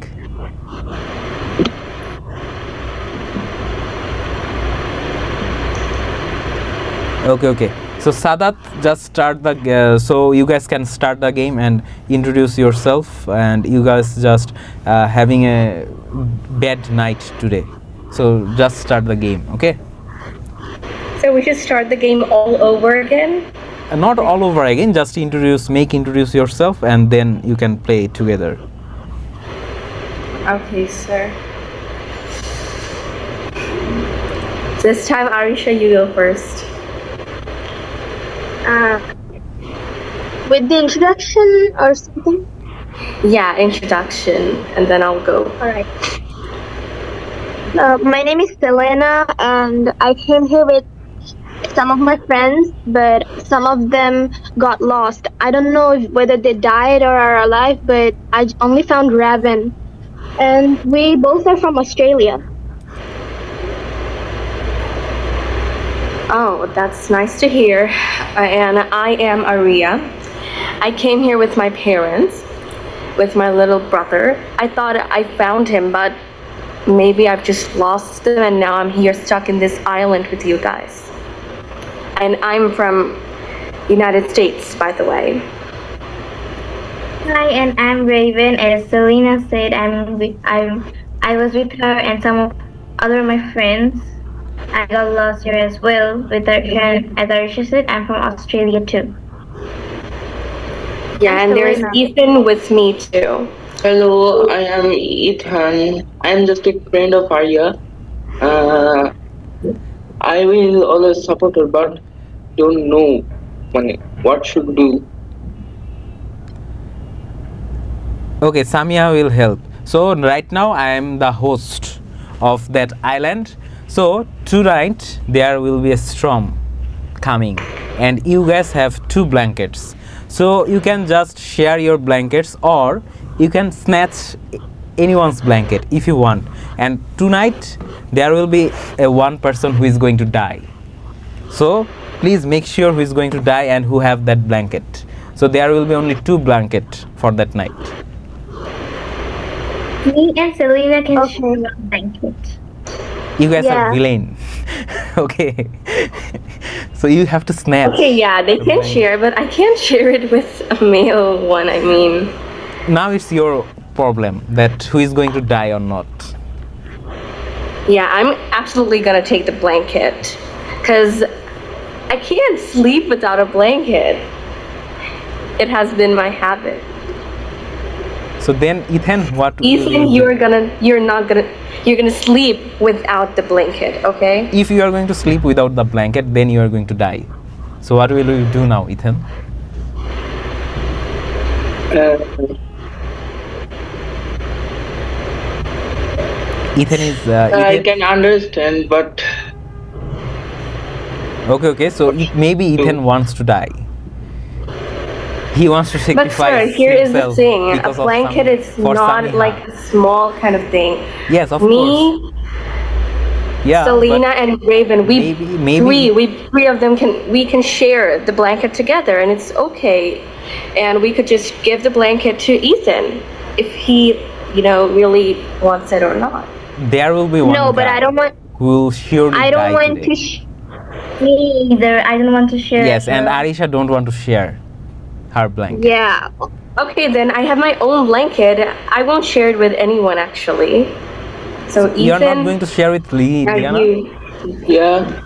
okay. So Sadat, just start the so you guys can start the game and introduce yourself, and you guys just having a bad night today, so just start the game, okay? So we should start the game all over again. Not all over again, just introduce yourself, and then you can play together. Okay, sir. This time, Arisha, you go first. With the introduction or something? Yeah, introduction, and then I'll go. Alright. My name is Selena, and I came here with some of my friends, but some of them got lost. I don't know whether they died or are alive, but I only found Raven. And we both are from Australia. Oh, that's nice to hear. And I am Aria. I came here with my parents, with my little brother. I thought I found him, but maybe I've just lost him, and now I'm here stuck in this island with you guys. And I'm from United States, by the way. Hi, and I'm Raven. As Selena said, I was with her and some of other my friends. I got lost here as well with her. And as Arisha said, I'm from Australia too. Yeah, and there's Selena. Ethan with me too. hello. I am Ethan. I am just a friend of Arya. I will always support her, but don't know what should do. Okay, Samia will help. So right now I am the host of that island. So tonight there will be a storm coming, and you guys have 2 blankets. So you can just share your blankets, or you can snatch anyone's blanket if you want. And tonight there will be one person who is going to die. So please make sure who is going to die and who have that blanket. So there will be only 2 blankets for that night. Me and Selena can share one blanket. You guys Yeah. are villain. Okay. So you have to snatch. Okay, yeah, they can share, but I can't share it with a male one. I mean, Now it's your problem that who is going to die or not. yeah, I'm absolutely gonna take the blanket because I can't sleep without a blanket. It has been my habit. So then Ethan, what will you Ethan, do? you're gonna sleep without the blanket, okay? If you are going to sleep without the blanket, then you are going to die. So what will you do now, Ethan? Uh, Ethan is I Ethan. can understand, but Okay, so maybe Ethan wants to die. He wants to But sacrifice sir, here is the himself thing: a because of blanket is for not Samiha. like a small kind of thing. Yes, of course. Me, Yeah, Selena, but and Raven, maybe we three of them can share the blanket together, and it's okay. And we could just give the blanket to Ethan if he, really wants it or not. there will be one No, but guy I don't want. who will surely I don't die want today. to. Me either. I don't want to share. Yes, and so- Arisha don't want to share her blanket. Yeah. Okay, then I have my own blanket. I won't share it with anyone actually. So Ethan, You're not going to share with are Liana? you? yeah,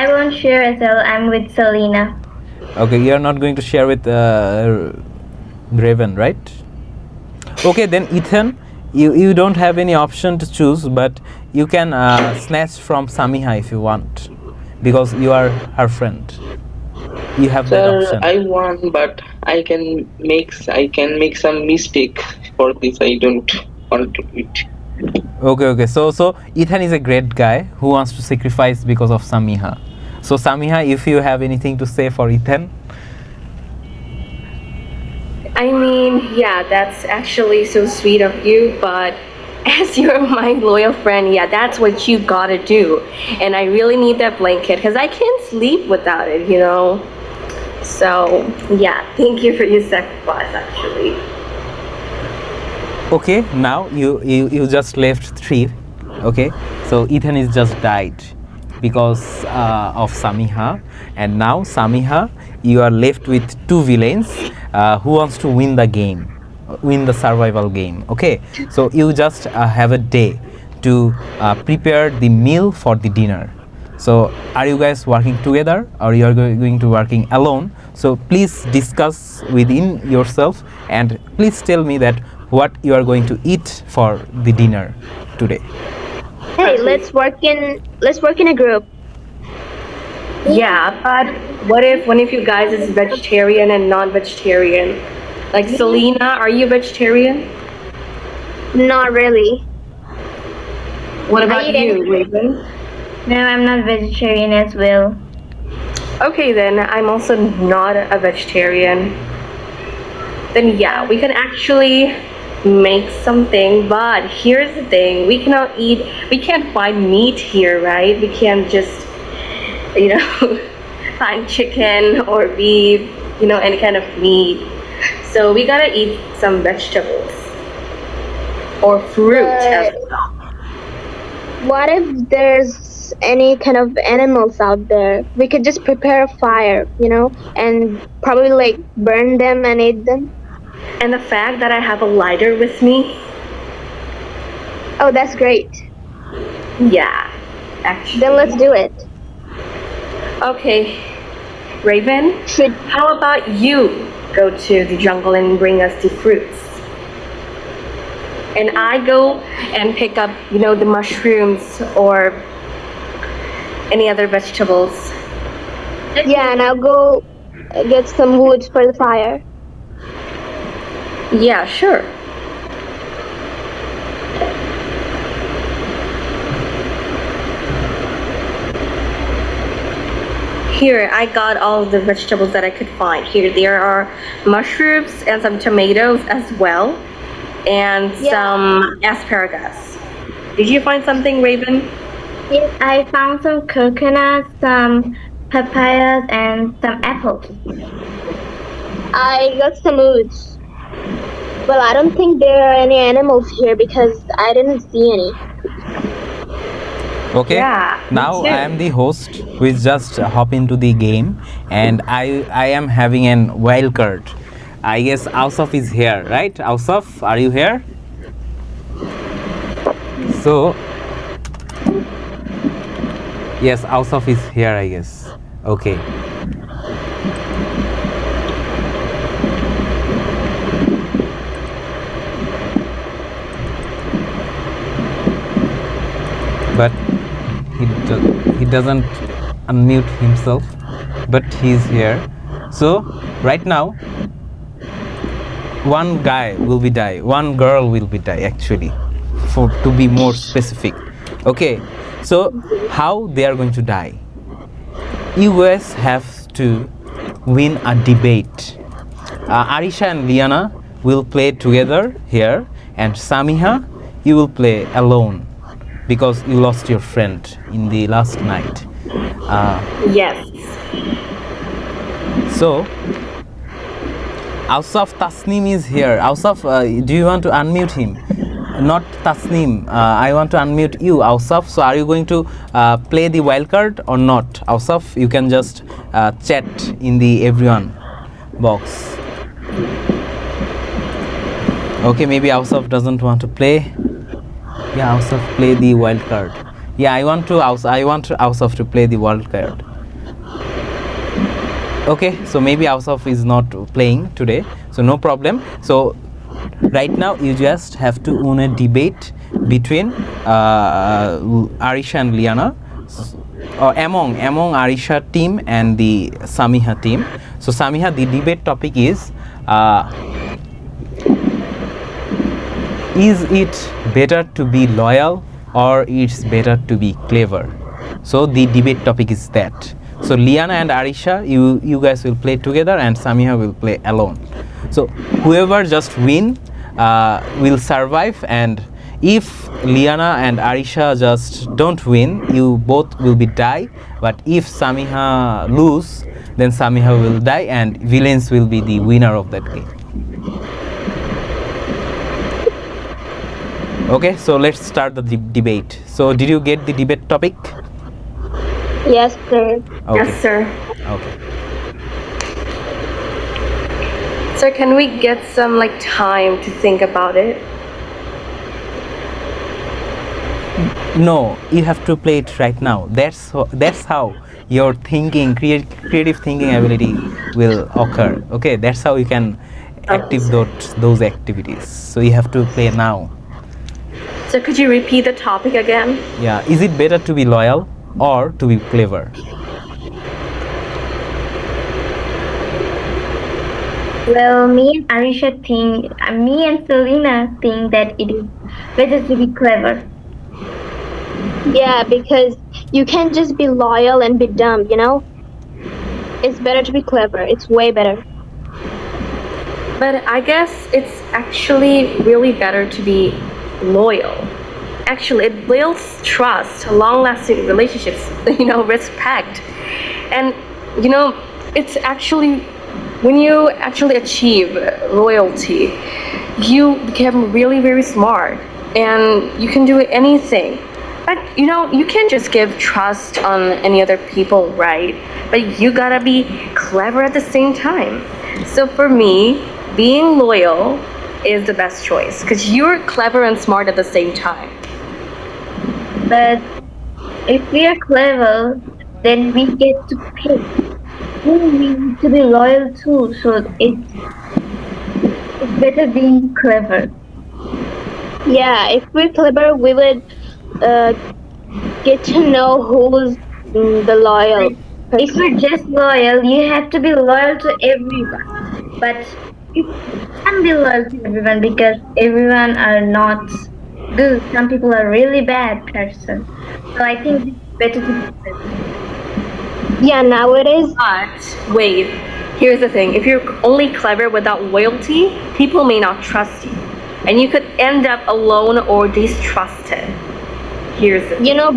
I won't share as well. I'm with Selena. Okay, you're not going to share with Raven, right? Okay, then Ethan, you don't have any option to choose, but you can snatch from Samiha if you want, because you are her friend. You have that sir, option. I won, but I can make some mistake for this. I don't want to it. Okay. So Ethan is a great guy who wants to sacrifice because of Samiha. So Samiha, if you have anything to say for Ethan, I mean, yeah, that's actually so sweet of you, but as you're my loyal friend, yeah, that's what you gotta do. And I really need that blanket because I can't sleep without it, So, yeah, thank you for your sacrifice, actually. okay, now you just left 3. Okay, so Ethan is just died because of Samiha, and now Samiha, you are left with 2 villains who wants to win the game, win the survival game. Okay, so you just have a day to prepare the meal for the dinner. So are you guys working together or you are going to working alone? So please discuss within yourself and please tell me that what you are going to eat for the dinner today. Hey, let's work in a group. Yeah, but what if one of you guys is vegetarian and non-vegetarian? Like Selena, are you vegetarian? Not really. What about eat you, anything. Raven? No, I'm not vegetarian as well. Okay, then I'm also not a vegetarian. Then yeah, we can actually make something, but here's the thing, we can't find meat here, right? We can't just, find chicken or beef, any kind of meat. So we gotta eat some vegetables or fruit as well. What if there's any kind of animals out there? We could just prepare a fire, and probably burn them and eat them. And the fact that I have a lighter with me, Oh, that's great. yeah, actually. Then let's do it. Okay, Raven, Should how about you go to the jungle and bring us the fruits? And I go and pick up, the mushrooms or any other vegetables. Yeah, and I'll go get some wood for the fire. Yeah, sure. Here, I got all the vegetables that I could find. Here, there are mushrooms and some tomatoes as well. and some asparagus. Did you find something, Raven? Yes, I found some coconuts, some papayas, and some apples. I got some oots. Well, I don't think there are any animals here because I didn't see any. Okay, Yeah, me now too. I am the host who is just hop into the game, and I am having an wild card. I guess Ausaf is here, right? Ausaf, are you here? So yes, Ausaf is here, I guess. Okay. But he doesn't unmute himself, but he's here. So right now one guy will be die, one girl will be die, actually, for to be more specific. Okay, so how they are going to die? You guys have to win a debate. Arisha and Liana will play together here, and Samiha, you will play alone because you lost your friend in the last night. Yes. So Ausaf, Tasneem is here. Ausaf, do you want to unmute him? Not Tasneem. I want to unmute you, Ausaf. So are you going to play the wild card or not? Ausaf, you can just chat in the everyone box. Okay, maybe Ausaf doesn't want to play. Yeah, Ausaf, play the wild card. Yeah, I want Ausaf to play the wild card. Okay, so maybe Ausaf is not playing today, so no problem. So right now you just have to win a debate between Arisha and Liana, or among Arisha team and the Samiha team. So Samiha, the debate topic is it better to be loyal or it's better to be clever? So the debate topic is that. So Liana and Arisha, you guys will play together and Samiha will play alone. So whoever just win will survive, and if Liana and Arisha just don't win, you both will be die. But if Samiha lose, then Samiha will die and villains will be the winner of that game. Okay, so let's start the debate. So did you get the debate topic? Yes, sir. Okay. Yes, sir. Okay. Sir, can we get some time to think about it? No, you have to play it right now. That's how your thinking, creative thinking ability will occur. Okay, that's how you can active those activities. So you have to play now. So could you repeat the topic again? Yeah, is it better to be loyal or to be clever? Well, me and Selena think that it is better to be clever. Yeah, because you can't just be loyal and be dumb, you know? It's better to be clever. It's way better. But I guess it's actually really better to be loyal. Actually, it builds trust, long-lasting relationships, respect. And, it's actually, when you actually achieve loyalty, you become really, very smart and you can do anything. But, you can't just give trust on any other people, right? But you gotta be clever at the same time. So for me, being loyal is the best choice because you're clever and smart at the same time. But if we are clever, then we get to pick who we need to be loyal to. So it's better being clever. Yeah, if we're clever, we would get to know who's the loyal person. If you're just loyal, you have to be loyal to everyone. But you can't be loyal to everyone because everyone are not good. Some people are really bad person. So I think it's better to be clever. Yeah, nowadays. But wait, here's the thing. If you're only clever without loyalty, people may not trust you. and you could end up alone or distrusted. Here's the thing. You know,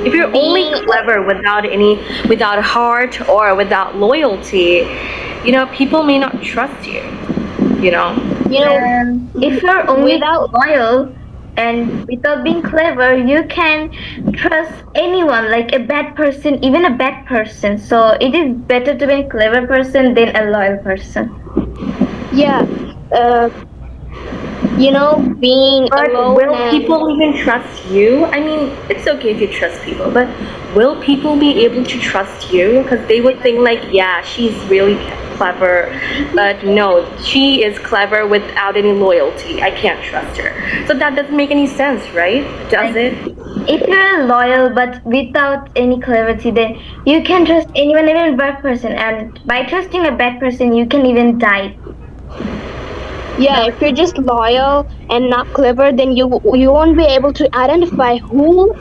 If you're only clever without heart or without loyalty, people may not trust you. you know, If you're only Without- loyal and without being clever, you can trust anyone, like a bad person, even a bad person. So it is better to be a clever person than a loyal person. yeah, being But alone. will and- people even trust you? I mean, it's okay if you trust people, but will people be able to trust you? Because they would think like, yeah, she's really clever, but no, she is clever without any loyalty. I can't trust her. So that doesn't make any sense, right? Does it? If you're loyal but without any cleverty, then you can trust anyone, even a bad person. And by trusting a bad person, you can even die. Yeah, if you're just loyal and not clever, then you won't be able to identify who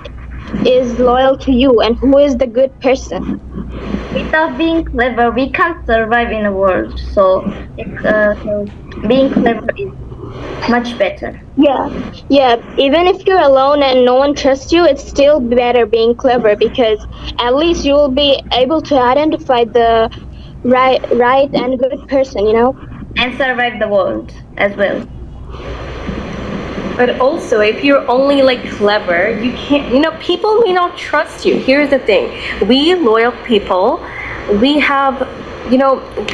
is loyal to you and who is the good person. Without being clever, we can't survive in a world. So being clever is much better. Yeah. Even if you're alone and no one trusts you, it's still better being clever, because at least you will be able to identify the right and good person. And survive the world as well. But also, if you're only like clever, you can't, people may not trust you. Here's the thing. We loyal people, we have,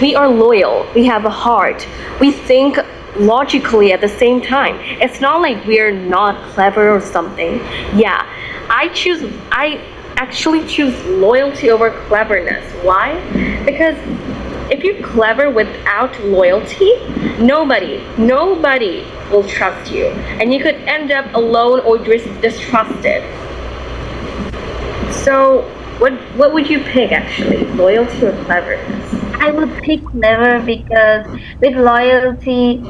we are loyal. We have a heart. We think logically at the same time. It's not like we're not clever or something. Yeah, I actually choose loyalty over cleverness. Why? Because if you're clever without loyalty, nobody will trust you, and you could end up alone or distrusted. So what would you pick actually, loyalty or cleverness? I would pick clever because with loyalty,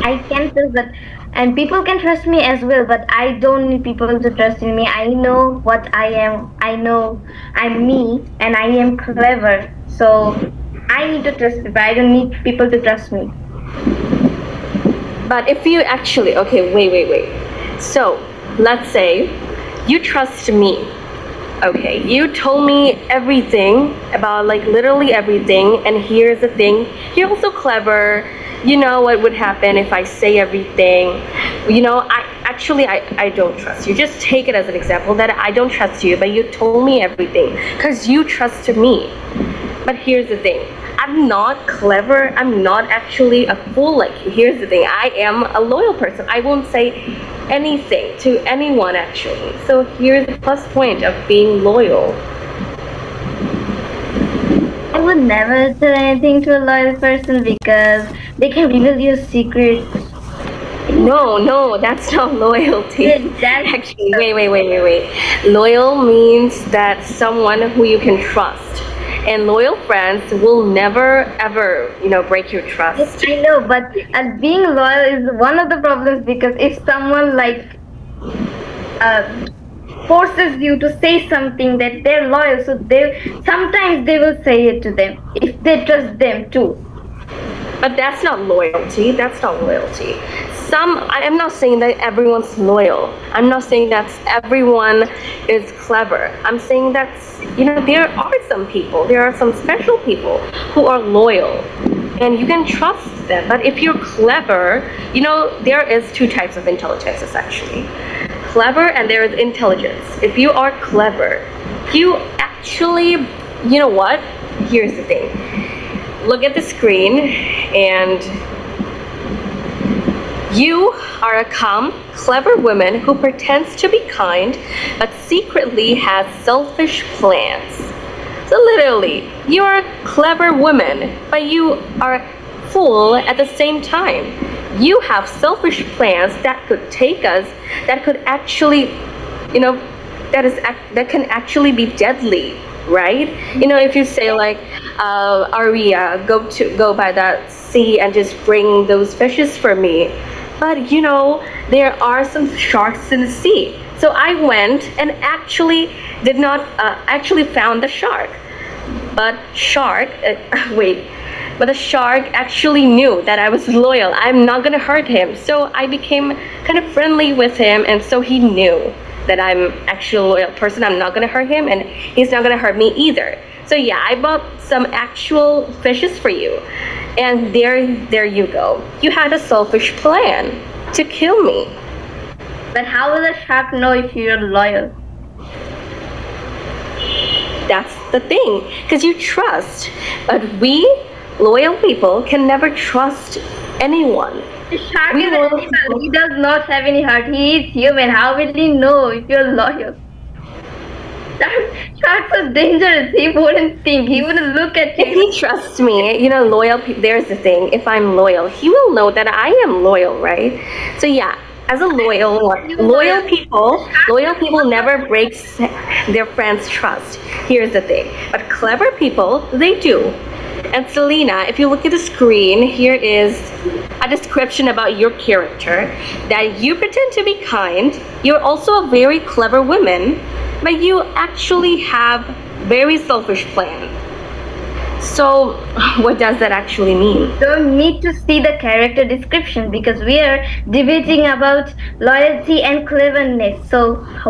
I can trust that, and people can trust me as well. But I don't need people to trust in me. I know what I am. I know I'm me, and I am clever. So I need to trust people. I don't need people to trust me. But if you actually, okay, wait. So let's say you trust me. Okay, you told me everything about like literally everything, and here's the thing, you're also clever. You know what would happen if I say everything. I don't trust you. Just take it as an example that I don't trust you, but you told me everything because you trusted me. But here's the thing, I'm not clever. I'm not actually a fool like you. Here's the thing, I am a loyal person. I won't say anything to anyone actually. So here's the plus point of being loyal. I would never tell anything to a loyal person because they can reveal your secrets. No, that's not loyalty. That's Actually, wait. Loyal means that someone who you can trust. And loyal friends will never ever, break your trust. I know, but being loyal is one of the problems, because if someone forces you to say something that they're loyal, so sometimes they will say it to them if they trust them too. But that's not loyalty. I am not saying that everyone's loyal. I'm not saying that everyone is clever. I'm saying that, there are some people, there are some special people who are loyal, and you can trust them. But if you're clever, there is two types of intelligences actually. Clever and there is intelligence. If you are clever, you actually, what? Here's the thing. Look at the screen, and you are a calm, clever woman who pretends to be kind, but secretly has selfish plans. So literally, you are a clever woman, but you are a fool at the same time. You have selfish plans that could take us, that could actually, that can actually be deadly, right? If you say like, Aria, go by that sea and just bring those fishes for me. But there are some sharks in the sea. So I went and actually found the shark. But But the shark actually knew that I was loyal. I'm not gonna hurt him. So I became kind of friendly with him, and so he knew that I'm actually a loyal person. I'm not gonna hurt him, and he's not gonna hurt me either. So yeah, I bought some actual fishes for you. And there you go. You had a selfish plan to kill me. But how will a shark know if you're loyal? That's the thing, because you trust. But we, loyal people, can never trust anyone. The shark We is an loyal animal. people- He does not have any heart. He is human. How will he know if you're loyal? Sharks are dangerous. He wouldn't think. He wouldn't look at If you. he trusts me, you know, loyal people, there's the thing. If I'm loyal, he will know that I am loyal, right? So yeah, as a loyal people never breaks their friends' trust. Here's the thing. But clever people, they do. And Selena, if you look at the screen, here is a description about your character, that you pretend to be kind, you're also a very clever woman, but you actually have very selfish plan. So what does that actually mean? Don't need to see the character description because we are debating about loyalty and cleverness. So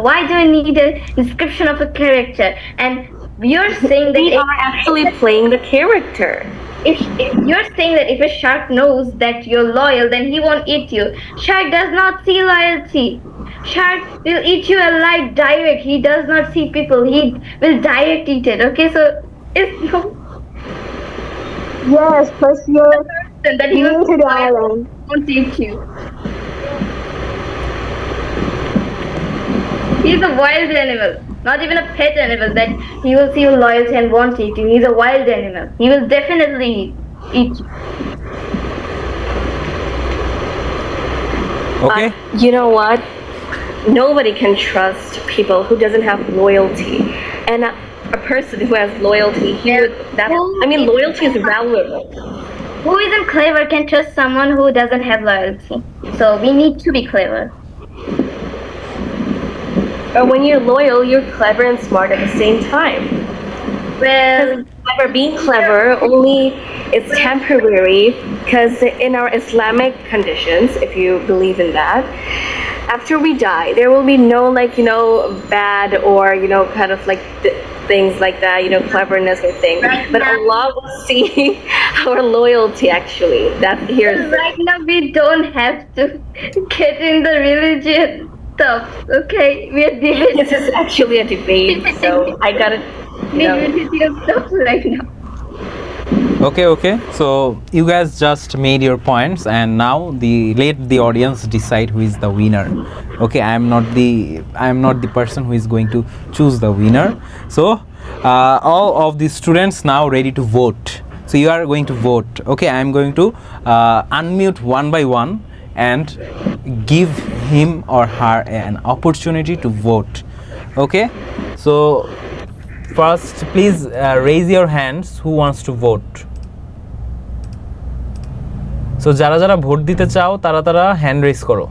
why do we need a description of a character? And you're saying that We are actually playing the character. if you're saying that if a shark knows that you're loyal, then he won't eat you. Shark does not see loyalty. Shark will eat you alive direct. He does not see people. He will direct eat it. Okay, so it's no Yes, plus you're person that he new will to the island. won't eat you. He's a wild animal, not even a pet animal that he will see your loyalty and won't eat you. He's a wild animal. He will definitely eat you. Okay. You know what? Nobody can trust people who doesn't have loyalty. And a person who has loyalty, loyalty is valuable. Who isn't clever can trust someone who doesn't have loyalty. So we need to be clever. But when you're loyal, you're clever and smart at the same time. Well, Being clever only is temporary, because in our Islamic conditions, if you believe in that, after we die, there will be no bad or kind of things like that, cleverness or thing. But Allah will see our loyalty actually. right now we don't have to get in the religion stuff. Okay, we are debating This is actually a debate, so I gotta. religious stuff right now. Okay. So you guys just made your points, and now let the audience decide who is the winner. Okay, I am not the person who is going to choose the winner. So all of the students now ready to vote. So you are going to vote. Okay, I am going to unmute one by one and give him or her an opportunity to vote. Okay, so first please raise your hands who wants to vote. So যারা যারা vote দিতে চাও তারা hand raise করো,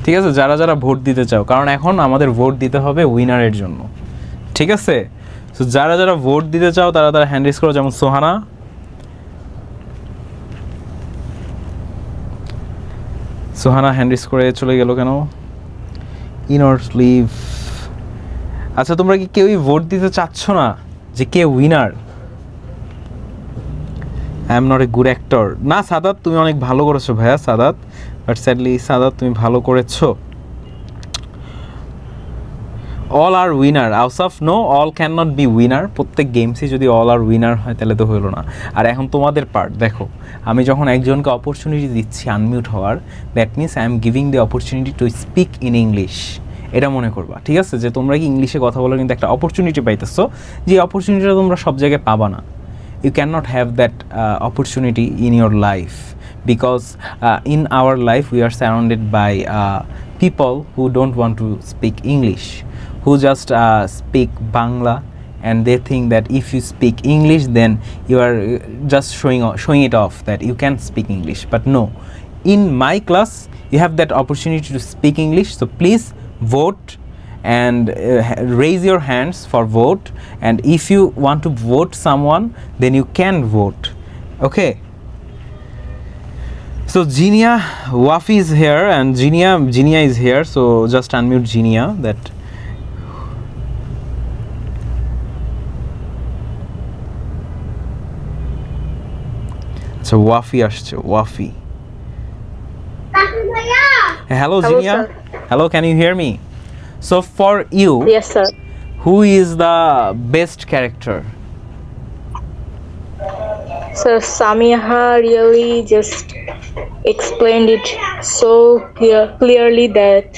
ঠিক আছে? যারা যারা ভোট দিতে চাও, কারণ এখন আমাদের ভোট দিতে হবে উইনারের জন্য, ঠিক আছে? সো যারা যারা ভোট দিতে চাও তারা হ্যান্ড রেজ করো, যেমন সোহানা হ্যান্ড রেজ করে চলে গেল কেন? ইনর স্লিভ। আচ্ছা, তোমরা কি কেউই ভোট দিতে চাচ্ছ না যে কে winner? I am not a good actor. না সাদাত, তুমি অনেক ভালো করেছো ভাইয়া সাদাত, বাট স্যাডলি সাদাত তুমি ভালো করেছো। All are winner. Ausaf no, all can not be winner. প্রত্যেক গেমসই যদি অল আর উইনার হয় তাহলে তো হইল না। আর এখন তোমাদের পার্ট। দেখো, আমি যখন একজনকে অপরচুনিটি দিচ্ছি আনমিউট হওয়ার, that means I am giving the opportunity to speak in English. এটা মনে করবা, ঠিক আছে? যে তোমরা কি ইংলিশে কথা বলার কিন্তু একটা অপরচুনিটি পাইতেছো, যে অপরচুনিটিটা তোমরা সব জায়গায় পাবা না। You cannot have that opportunity in your life, because in our life we are surrounded by people who don't want to speak English, who just speak Bangla, and they think that if you speak English then you are just showing it off that you can speak English. But no, in my class you have that opportunity to speak English. So please vote and raise your hands for vote, and if you want to vote someone then you can vote. Okay. So Genia, Wafi is here and Genia is here. So just unmute Genia. That. So Wafi আসছে Wafi. Hello Genia. sir. Hello, can you hear me? So for you, Yes, sir. who is the best character? So Samiha really just explained it so clearly that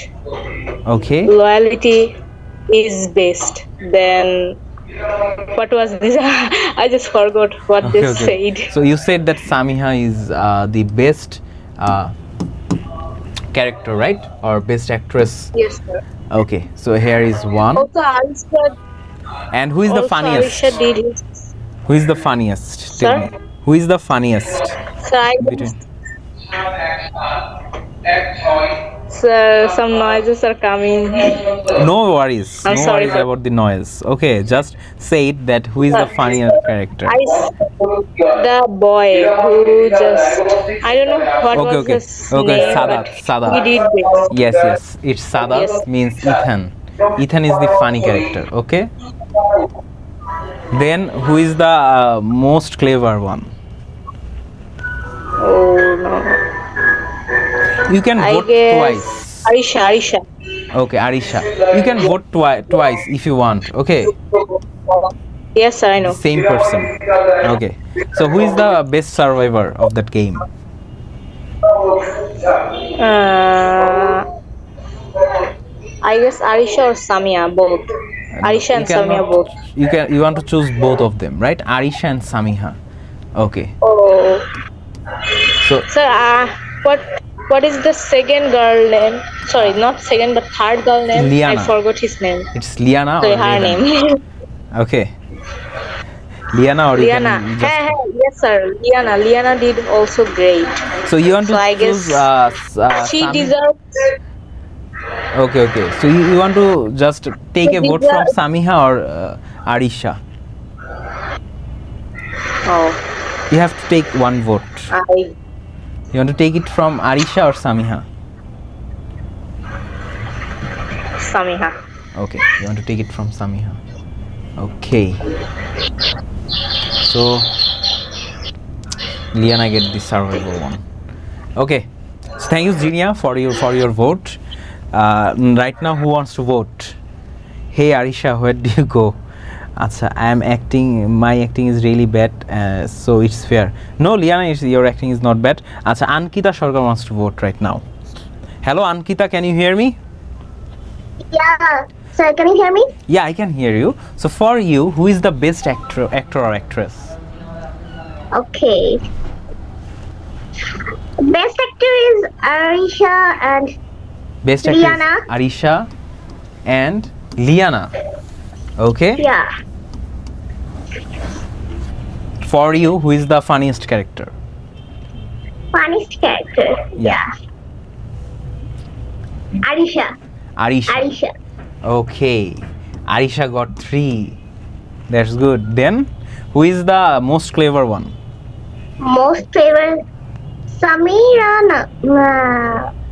Okay. loyalty is best. Then what was this? I just forgot what they said. So you said that Samiha is the best character, right? Or best actress. Yes, sir. Okay, so here is one. Also, Aisha. And who is the Also, funniest? Aisha did his. Who is the funniest? Tell Sir? me. Who is the funniest? So I Between. So some noises are coming. No worries. I'm No sorry, worries sir. about the noise. Okay, just say it that who is the funniest character. The boy who just I don't know what Okay, was okay. his Okay, name. Sadat, but Sadat. He did best. Yes, yes. It's Sadat Yes. means Ethan. Ethan is the funny character. Okay. Then who is the most clever one? Oh no. You can I vote guess twice. Aisha. Okay, Arisha. You can vote twice if you want. Okay. Yes, sir, I know. Same person. Okay. So who is the best survivor of that game? I guess Aisha or Samia both. Aisha and You Samia cannot- both. You want to choose both of them, right? Arisha and Samiha. Okay. Oh. So Sir, what is the second girl name? Sorry, not second but third girl name. Liana. I forgot his name. it's Liana Sorry, or her Raven? name. Okay. Liana or Liana. you can Hey, just, hey, yes, sir. Liana. Liana did also great. so you want to So I choose guess she Sami? deserves. Okay, okay. So you want to just take She a vote from deserves- Samiha or Arisha? Oh, You have to take one vote. I You want to take it from Arisha or Samiha? Samiha. Okay, you want to take it from Samiha. Okay. So Liana get the survival one. Okay. So thank you, Genia, for your vote. Right now, who wants to vote? Hey Arisha, where do you go? Acha, my acting is really bad, so it's fair. No, Liana, your acting is not bad. Acha, Ankita Sarkar wants to vote right now. Hello, Ankita, can you hear me? Yeah. Sir, can you hear me? Yeah, I can hear you. So for you, who is the best actor or actress? Okay. Best actor is Arisha and Best actress Liana. Arisha and Liana. Okay. yeah. For you, who is the funniest character? Funniest character. Yeah. Arisha. Arisha. Okay. Arisha got 3. That's good. Then, who is the most clever one? Most favorite Samira.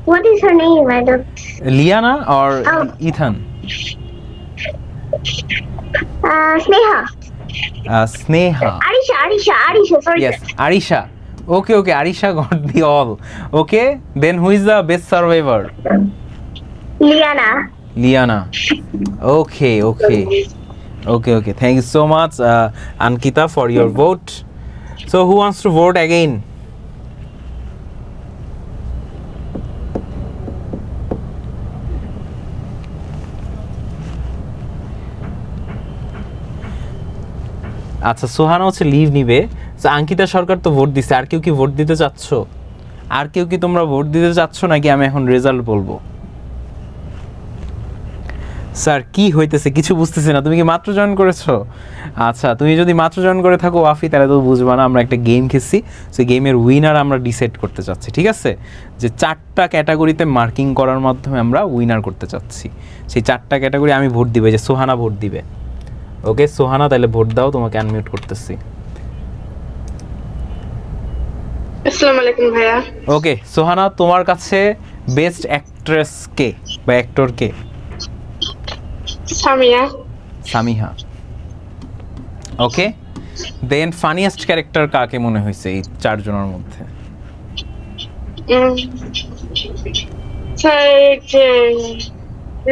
What is her name? I don't. Liana or Oh. Ethan? Sneha. Sneha. Arisha. Sorry. Yes, Arisha. Okay, Arisha got the all. Okay, then who is the best survivor? Liana. Liana. Okay. Thank you so much, Ankita, for your vote. So who wants to vote again? আচ্ছা, সোহানা হচ্ছে leave নিবে। আঙ্কিতা সরকার তো vote দিছে, আর কেউ কি vote দিতে চাচ্ছ? আর কেউ কি তোমরা ভোট দিতে চাচ্ছ নাকি আমি এখন রেজাল্ট বলবো? স্যার কি হইতেছে কিছু বুঝতেছি না। তুমি কি মাত্র জয়েন করেছো? আচ্ছা, তুমি যদি মাত্র জয়েন করে থাকো ওয়াফি, তাহলে তো বুঝবা না। আমরা একটা গেম খেলছি, সেই গেমের উইনার আমরা ডিসাইড করতে চাচ্ছি, ঠিক আছে? যে 4টা ক্যাটাগরিতে মার্কিং করার মাধ্যমে আমরা উইনার করতে চাচ্ছি। সেই 4টা ক্যাটাগরি আমি ভোট দিবে, যে সোহানা ভোট দিবে। ওকে সোহানা, তাহলে ভোট দাও, তোমাকে আনমিউট করতেছি। আসসালামু আলাইকুম ভাইয়া। ওকে সোহানা, তোমার কাছে বেস্ট অ্যাক্ট্রেস কে বা অ্যাক্টর কে? সামিয়া। সামিহা। ওকে, দেন ফানিয়েস্ট ক্যারেক্টার কাকে মনে হয়েছে এই চারজনের মধ্যে? স্যার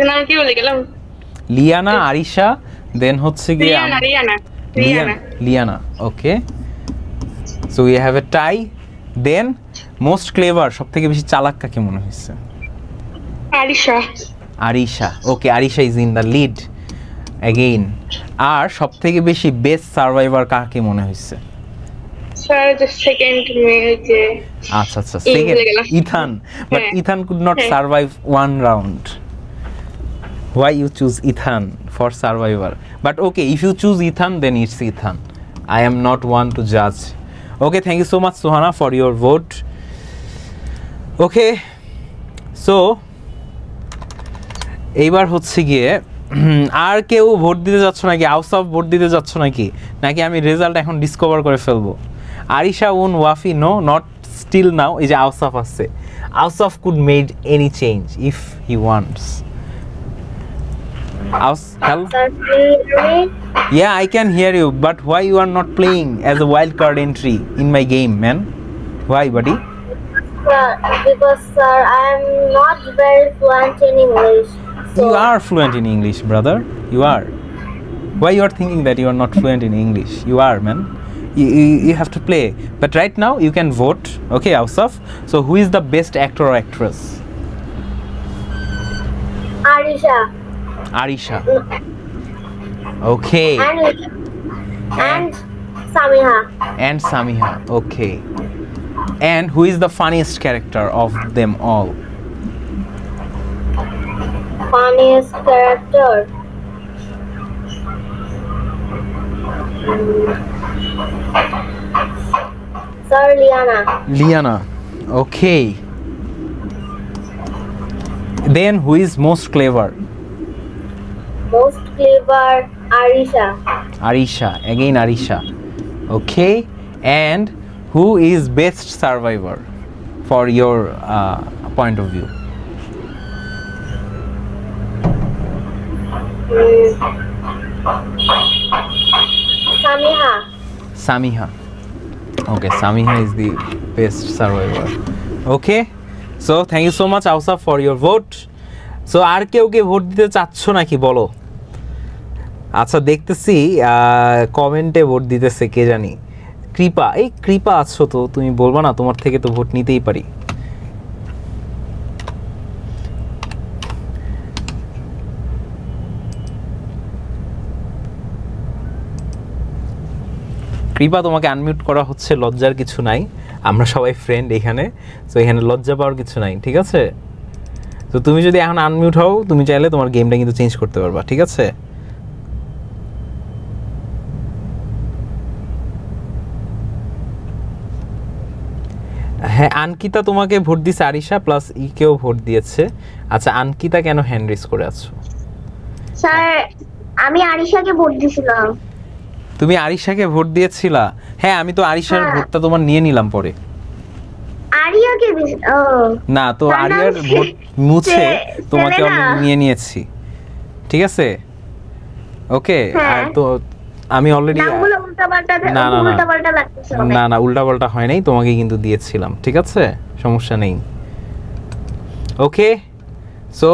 নাম কি বলে গেলাম? লিয়ানা, আরিশা, দেন হচ্ছে গিয়ে Liana. Okay, so we have a tie. Then most clever, সব থেকে বেশি চালাক কাকে মনে হয়েছে? Arisha. Okay, Arisha is in the lead again. আর সব থেকে বেশি বেস্ট সার্ভাইভার কাকে মনে হয়েছে? স্যার দ্য সেকেন্ড যে আচ্ছা, second Ethan, but Ethan could not survive one round. Why you choose Ethan for survivor? But okay, if you choose Ethan, then it's Ethan. I am not one to judge. Okay, thank you so much, Sohana, for your vote. Okay, so এইবার হচ্ছে গিয়ে আর কেউ vote দিতে যাচ্ছ নাকি? Ausaf vote দিতে যাচ্ছ নাকি? নাকি আমি রেজাল্ট এখন ডিসকভার করে ফেলবো? আরিশা উন ওয়াফি নো, নট স্টিল নাও। এই যে আউসাফ আছে, Ausaf could made any change if he wants. Hello? Yeah, I can hear you, but why you are not playing as a wild card entry in my game, man? Why, buddy? Because sir, I am not very fluent in English. So You are fluent in English, brother. You are. Why you are thinking that you are not fluent in English? You are, man. You have to play. But right now you can vote. Okay, Ausaf. So who is the best actor or actress? Arisha. Okay. And Samiha. And Samiha. Okay. And who is the funniest character of them all? Funniest character. Sir, Liana. Okay. Then who is most clever? Most clever, Arisha. Again Arisha. Okay. And who is best survivor for your point of view? Samiha. Okay, Samiha is the best survivor. Okay. So thank you so much, Ausaf, for your vote. So আর কেউ কে vote দিতে চাচ্ছ নাকি বলো? আচ্ছা, দেখতেছি কমেন্টে vote দিতেছে কে জানি। কৃপা, এই কৃপা আছো তো, তুমি বলবা না? তোমার থেকে তো ভোট নিতেই পারি। কৃপা, তোমাকে আনমিউট করা হচ্ছে, লজ্জার কিছু নাই, আমরা সবাই ফ্রেন্ড এখানে, তো এখানে লজ্জা পাওয়ার কিছু নাই, ঠিক আছে? তো তুমি যদি এখন আনমিউট হও, তুমি চাইলে তোমার গেমটা কিন্তু চেঞ্জ করতে পারবা, ঠিক আছে? হ্যাঁ, আনকিতা তোমাকে ভোট দিয়েছে, আরিশা প্লাস ইকেও ভোট দিয়েছে। আচ্ছা, আনকিতা কেন হ্যান্ড রেজ করে আছো? স্যার, আমি আরিশাকে ভোট দিয়েছিলাম। তুমি আরিশাকে ভোট দিয়েছিলা? হ্যাঁ, আমি তো আরিশার ভোটটা তোমার নিয়ে নিলাম পরে। আরিয়াকে না, তো আরিয়ার ভোট মুছে তোমাকে অলরেডি নিয়ে নিয়েছি, ঠিক আছে? ওকে, আর তো আমি অলরেডি না উল্টাপাল্টা হয় নাই, তোমাকে কিন্তু দিয়েছিলাম, ঠিক আছে? সমস্যা নেই। ওকে, সো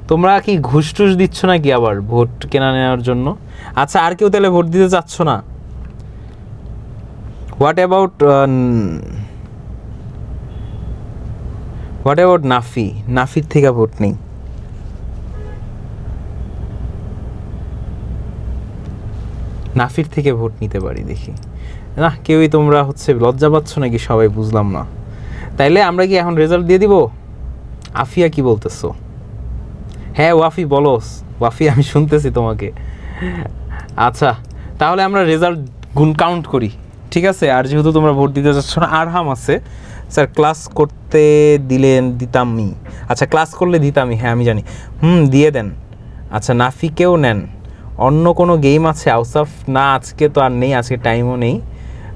তোমরা কি ঘুষ টুস দিচ্ছ নাকি আবার ভোট কেনা নেওয়ার জন্য? আচ্ছা, আর কেউ তাহলে ভোট দিতে চাচ্ছ না? হোয়াট অ্যাবাউট নাফির থেকে ভোট নেই? নাফির থেকে ভোট নিতে পারি, দেখি। না, কেউই তোমরা হচ্ছে লজ্জা পাচ্ছ নাকি সবাই, বুঝলাম না। তাইলে আমরা কি এখন রেজাল্ট দিয়ে দিব? আফিয়া, কি বলতেছো? হ্যাঁ ওয়াফি, বলো। ওয়াফি, আমি শুনতেছি তোমাকে। আচ্ছা, তাহলে আমরা রেজাল্ট কাউন্ট করি, ঠিক আছে? আর যেহেতু তোমরা ভোট দিতে যাচ্ছ না, আরহাম আছে। স্যার, ক্লাস করতে দিতামই। আচ্ছা, ক্লাস করলে দিতামই, হ্যাঁ আমি জানি। দিয়ে দেন। আচ্ছা, নাফিকেও নেন। অন্য কোনো গেম আছে আউসাফ? না, আজকে তো আর নেই, আজকে টাইমও নেই।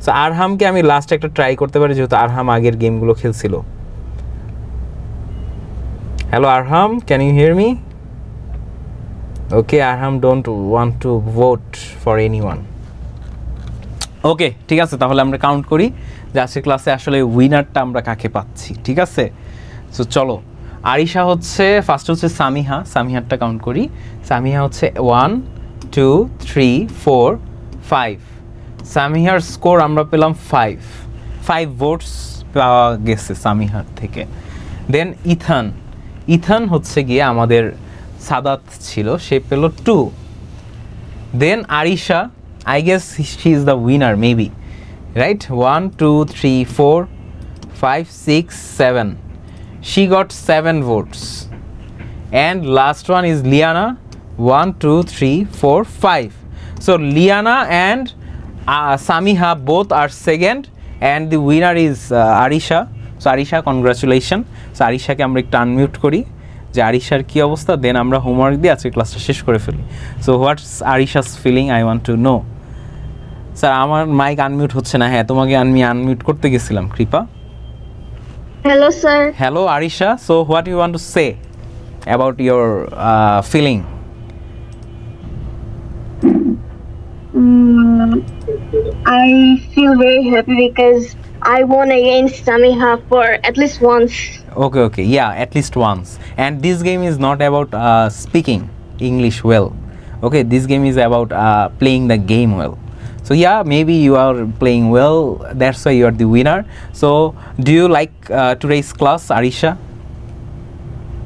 সো আরহামকে আমি লাস্ট একটা ট্রাই করতে পারি, যেহেতু আরহাম আগের গেমগুলো খেলছিল। Hello Arham, can you hear me? Okay, Arham don't want to vote for anyone. Okay, ঠিক আছে, তাহলে আমরা কাউন্ট করি যে আজকের ক্লাসে আসলে উইনারটা আমরা কাকে পাচ্ছি। ঠিক আছে, সো চলো। আরিশা হচ্ছে ফার্স্ট, হচ্ছে সামিহা, সামিহারটা কাউন্ট করি। সামিহা হচ্ছে 1 2 3 4 5। সামিহার স্কোর আমরা পেলাম 5 ভোটস পাওয়া গেছে সামিহার থেকে। দেন ইথান হচ্ছে গিয়ে আমাদের সাদাত ছিল, সে পেল 2। দেন Arisha, I guess she is the winner maybe, right? 1 2 3 4 5 6 7. She got 7 votes. And last one is Liana, 1 2 3 4 5. So Liana and Samiha both are second, and the winner is Arisha. So Arisha, congratulations. So Arisha কে আমরা একটু unmute করি যে আরিশার কি অবস্থা, দেন আমরা homework দিয়ে আজকে ক্লাসটা শেষ করে ফেলি। So what's Arisha's feeling, I want to know. Sir আমার মাইক আনমিউট হচ্ছে না। হ্যাঁ, তোমাকে আমি আনমিউট করতে গেছিলাম, Kripa. Hello, sir. Hello Arisha, so what you want to say about your feeling? I feel very happy because I won against Samiha for at least once. Okay, yeah, at least once. And this game is not about speaking English well. Okay, this game is about playing the game well. So yeah, maybe you are playing well, that's why you are the winner. So do you like today's class, Arisha?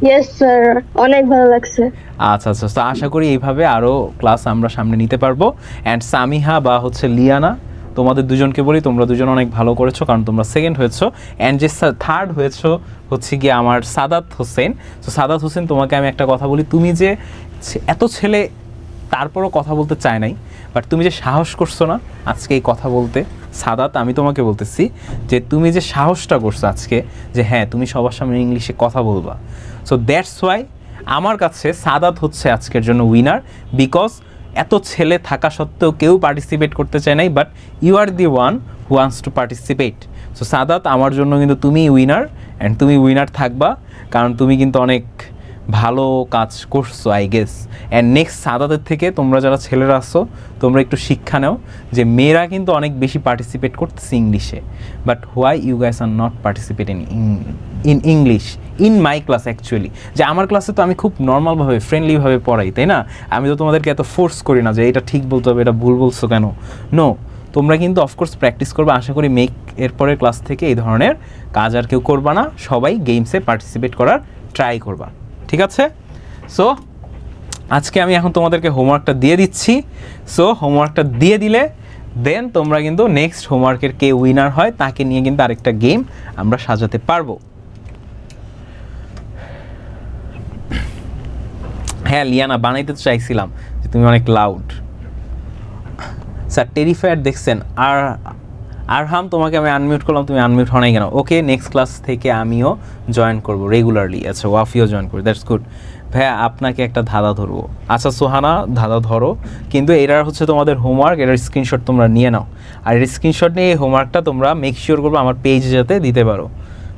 Yes, sir. অনেক ভালো লাগছে। আচ্ছা, তো আশা করি এইভাবে আরও class আমরা সামনে নিতে পারবো। অ্যান্ড সামিহা বা হচ্ছে লিয়ানা, তোমাদের দুজনকে বলি তোমরা দুজন অনেক ভালো করেছো, কারণ তোমরা সেকেন্ড হয়েছো। অ্যান্ড যে থার্ড হয়েছো হচ্ছে গিয়ে আমার সাদাত হোসেন। তো সাদাত হোসেন, তোমাকে আমি একটা কথা বলি, তুমি যে এত ছেলে তারপরও কথা বলতে চায় নাই, বাট তুমি যে সাহস করছো না আজকে এই কথা বলতে, সাদাত আমি তোমাকে বলতেছি যে তুমি যে সাহসটা করছো আজকে যে হ্যাঁ তুমি সবার সামনে ইংলিশে কথা বলবা, সো দ্যাটস ওয়াই আমার কাছে সাদাত হচ্ছে আজকের জন্য উইনার। বিকজ এত ছেলে থাকা সত্ত্বেও কেউ পার্টিসিপেট করতে চায় নাই, but you are the one who wants to participate. So Sadat, আমার জন্য কিন্তু তুমি উইনার, অ্যান্ড তুমি উইনার থাকবা, কারণ তুমি কিন্তু অনেক ভালো কাজ করছো আই গেস। অ্যান্ড নেক্সট সাদাতের থেকে তোমরা যারা ছেলেরা আসছো তোমরা একটু শিক্ষা নাও যে মেয়েরা কিন্তু অনেক বেশি পার্টিসিপেট করতেছে ইংলিশে, but why you guys are not participate in English in my class actually. যে আমার ক্লাসে তো আমি খুব নর্মালভাবে ফ্রেন্ডলিভাবে পড়াই, তাই না? আমি তো তোমাদেরকে এত ফোর্স করি না যে এটা ঠিক বলতে হবে, এটা ভুল বলছো কেন। নো, তোমরা কিন্তু অফকোর্স প্র্যাকটিস করবে। আশা করি এরপরের ক্লাস থেকে এই ধরনের কাজ আর কেউ করবা না, সবাই গেমসে পার্টিসিপেট করার ট্রাই করবা, ঠিক আছে? সো আজকে আমি এখন তোমাদেরকে হোমওয়ার্কটা দিয়ে দিচ্ছি। সো হোমওয়ার্কটা দিয়ে দিলে দেন তোমরা কিন্তু নেক্সট হোমওয়ার্কের কে উইনার হয় তাকে নিয়ে কিন্তু আরেকটা গেম আমরা সাজাতে পারবো। হ্যাঁ লিয়ানা, বানাইতে চাইছিলাম যে তুমি অনেক লাউড। স্যার টেরিফায়ার দেখছেন, আর আরহাম তোমাকে আমি আনমিউট করলাম, তুমি আনমিউট হও নাই কেন? ওকে, নেক্সট ক্লাস থেকে আমিও জয়েন করব রেগুলারলি। আচ্ছা, ওয়াফিও জয়েন করবো, দ্যাটস গুড। ভাইয়া আপনাকে একটা ধাঁধা ধরবো। আচ্ছা সোহানা, ধাঁধা ধরো, কিন্তু এটার হচ্ছে তোমাদের হোমওয়ার্ক, এটার স্ক্রিনশট তোমরা নিয়ে নাও। আর এর স্ক্রিনশট নিয়ে এই হোমওয়ার্কটা তোমরা মেক শিওর করবো আমার পেজে যাতে দিতে পারো,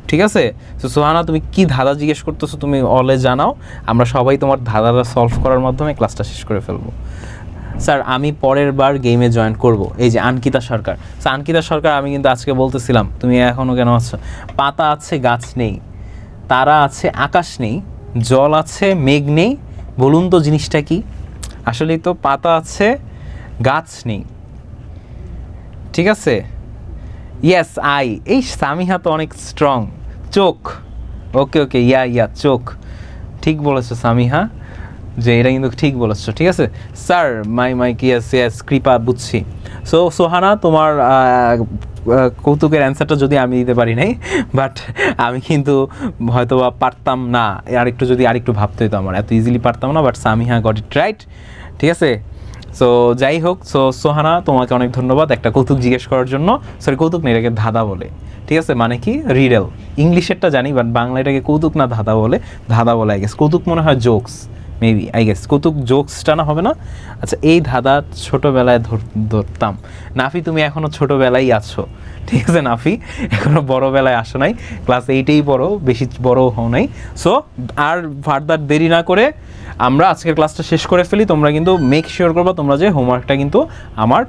ঠিক আছে? তো সোহানা, তুমি কি ধাঁধা জিজ্ঞেস করতেছো তুমি অলে জানাও, আমরা সবাই তোমার ধাঁধাটা সলভ করার মাধ্যমে ক্লাসটা শেষ করে ফেলবো। স্যার আমি পরের বার গেমে জয়েন করব। এই যে আনকিতা সরকার, স্যার আনকিতা সরকার, আমি কিন্তু আজকে বলতেছিলাম তুমি এখনও কেন আছো? পাতা আছে গাছ নেই, তারা আছে আকাশ নেই, জল আছে মেঘ নেই, বলুন তো জিনিসটা কি? আসলেই তো পাতা আছে গাছ নেই, ঠিক আছে? Yes I. এই সামিহা তো অনেক স্ট্রং। চোখ, ওকে ওকে, ইয়া চোখ, ঠিক বলেছো সামিহা, যে এটা কিন্তু ঠিক বলেছো, ঠিক আছে? স্যার মাইক ইয়েস কৃপা, বুঝছি। সো সোহানা, তোমার কৌতুকের অ্যান্সারটা যদি আমি দিতে পারি নাই, বাট আমি কিন্তু হয়তো বা পারতাম না, আরেকটু ভাবতে হতো, আমার এত ইজিলি পারতাম না, but Samiha got it right, ঠিক আছে? সো যাই হোক, সো সোহানা তোমাকে অনেক ধন্যবাদ একটা কৌতুক জিজ্ঞেস করার জন্য। সরি, কৌতুক নেই, এটাকে ধাঁধা বলে, ঠিক আছে? মানে কি রিডেল, ইংলিশেরটা জানি, বাট বাংলা এটাকে কৌতুক না ধাঁধা বলে, আই গেস। কৌতুক মনে হয় জোকস, মেবি আই গেস কৌতুক জোকসটা না হবে না? আচ্ছা, এই ধাঁধা ছোটোবেলায় ধরতাম। নাফি তুমি এখনও ছোটোবেলায় আছো, ঠিক আছে নাফি, এখনও বড়োবেলায় আসো নাই, ক্লাস 8এই পড়ো, বেশি বড় হও নাই। সো আর ফার্দার দেরি না করে আমরা আজকের ক্লাসটা শেষ করে ফেলি। তোমরা কিন্তু মেক শিওর করবা তোমরা যে হোমওয়ার্কটা কিন্তু আমার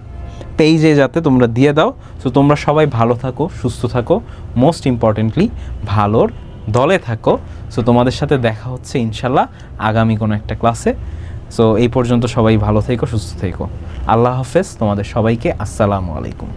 পেজে যাতে তোমরা দিয়ে দাও। সো তোমরা সবাই ভালো থাকো, সুস্থ থাকো, মোস্ট ইম্পর্টেন্টলি ভালোর দলে থাকো। সো তোমাদের সাথে দেখা হচ্ছে ইনশাল্লাহ আগামী কোনো একটা ক্লাসে। সো এই পর্যন্ত সবাই ভালো থেকো, সুস্থ থেকো। আল্লাহ হাফেজ তোমাদের সবাইকে। আসসালামু আলাইকুম।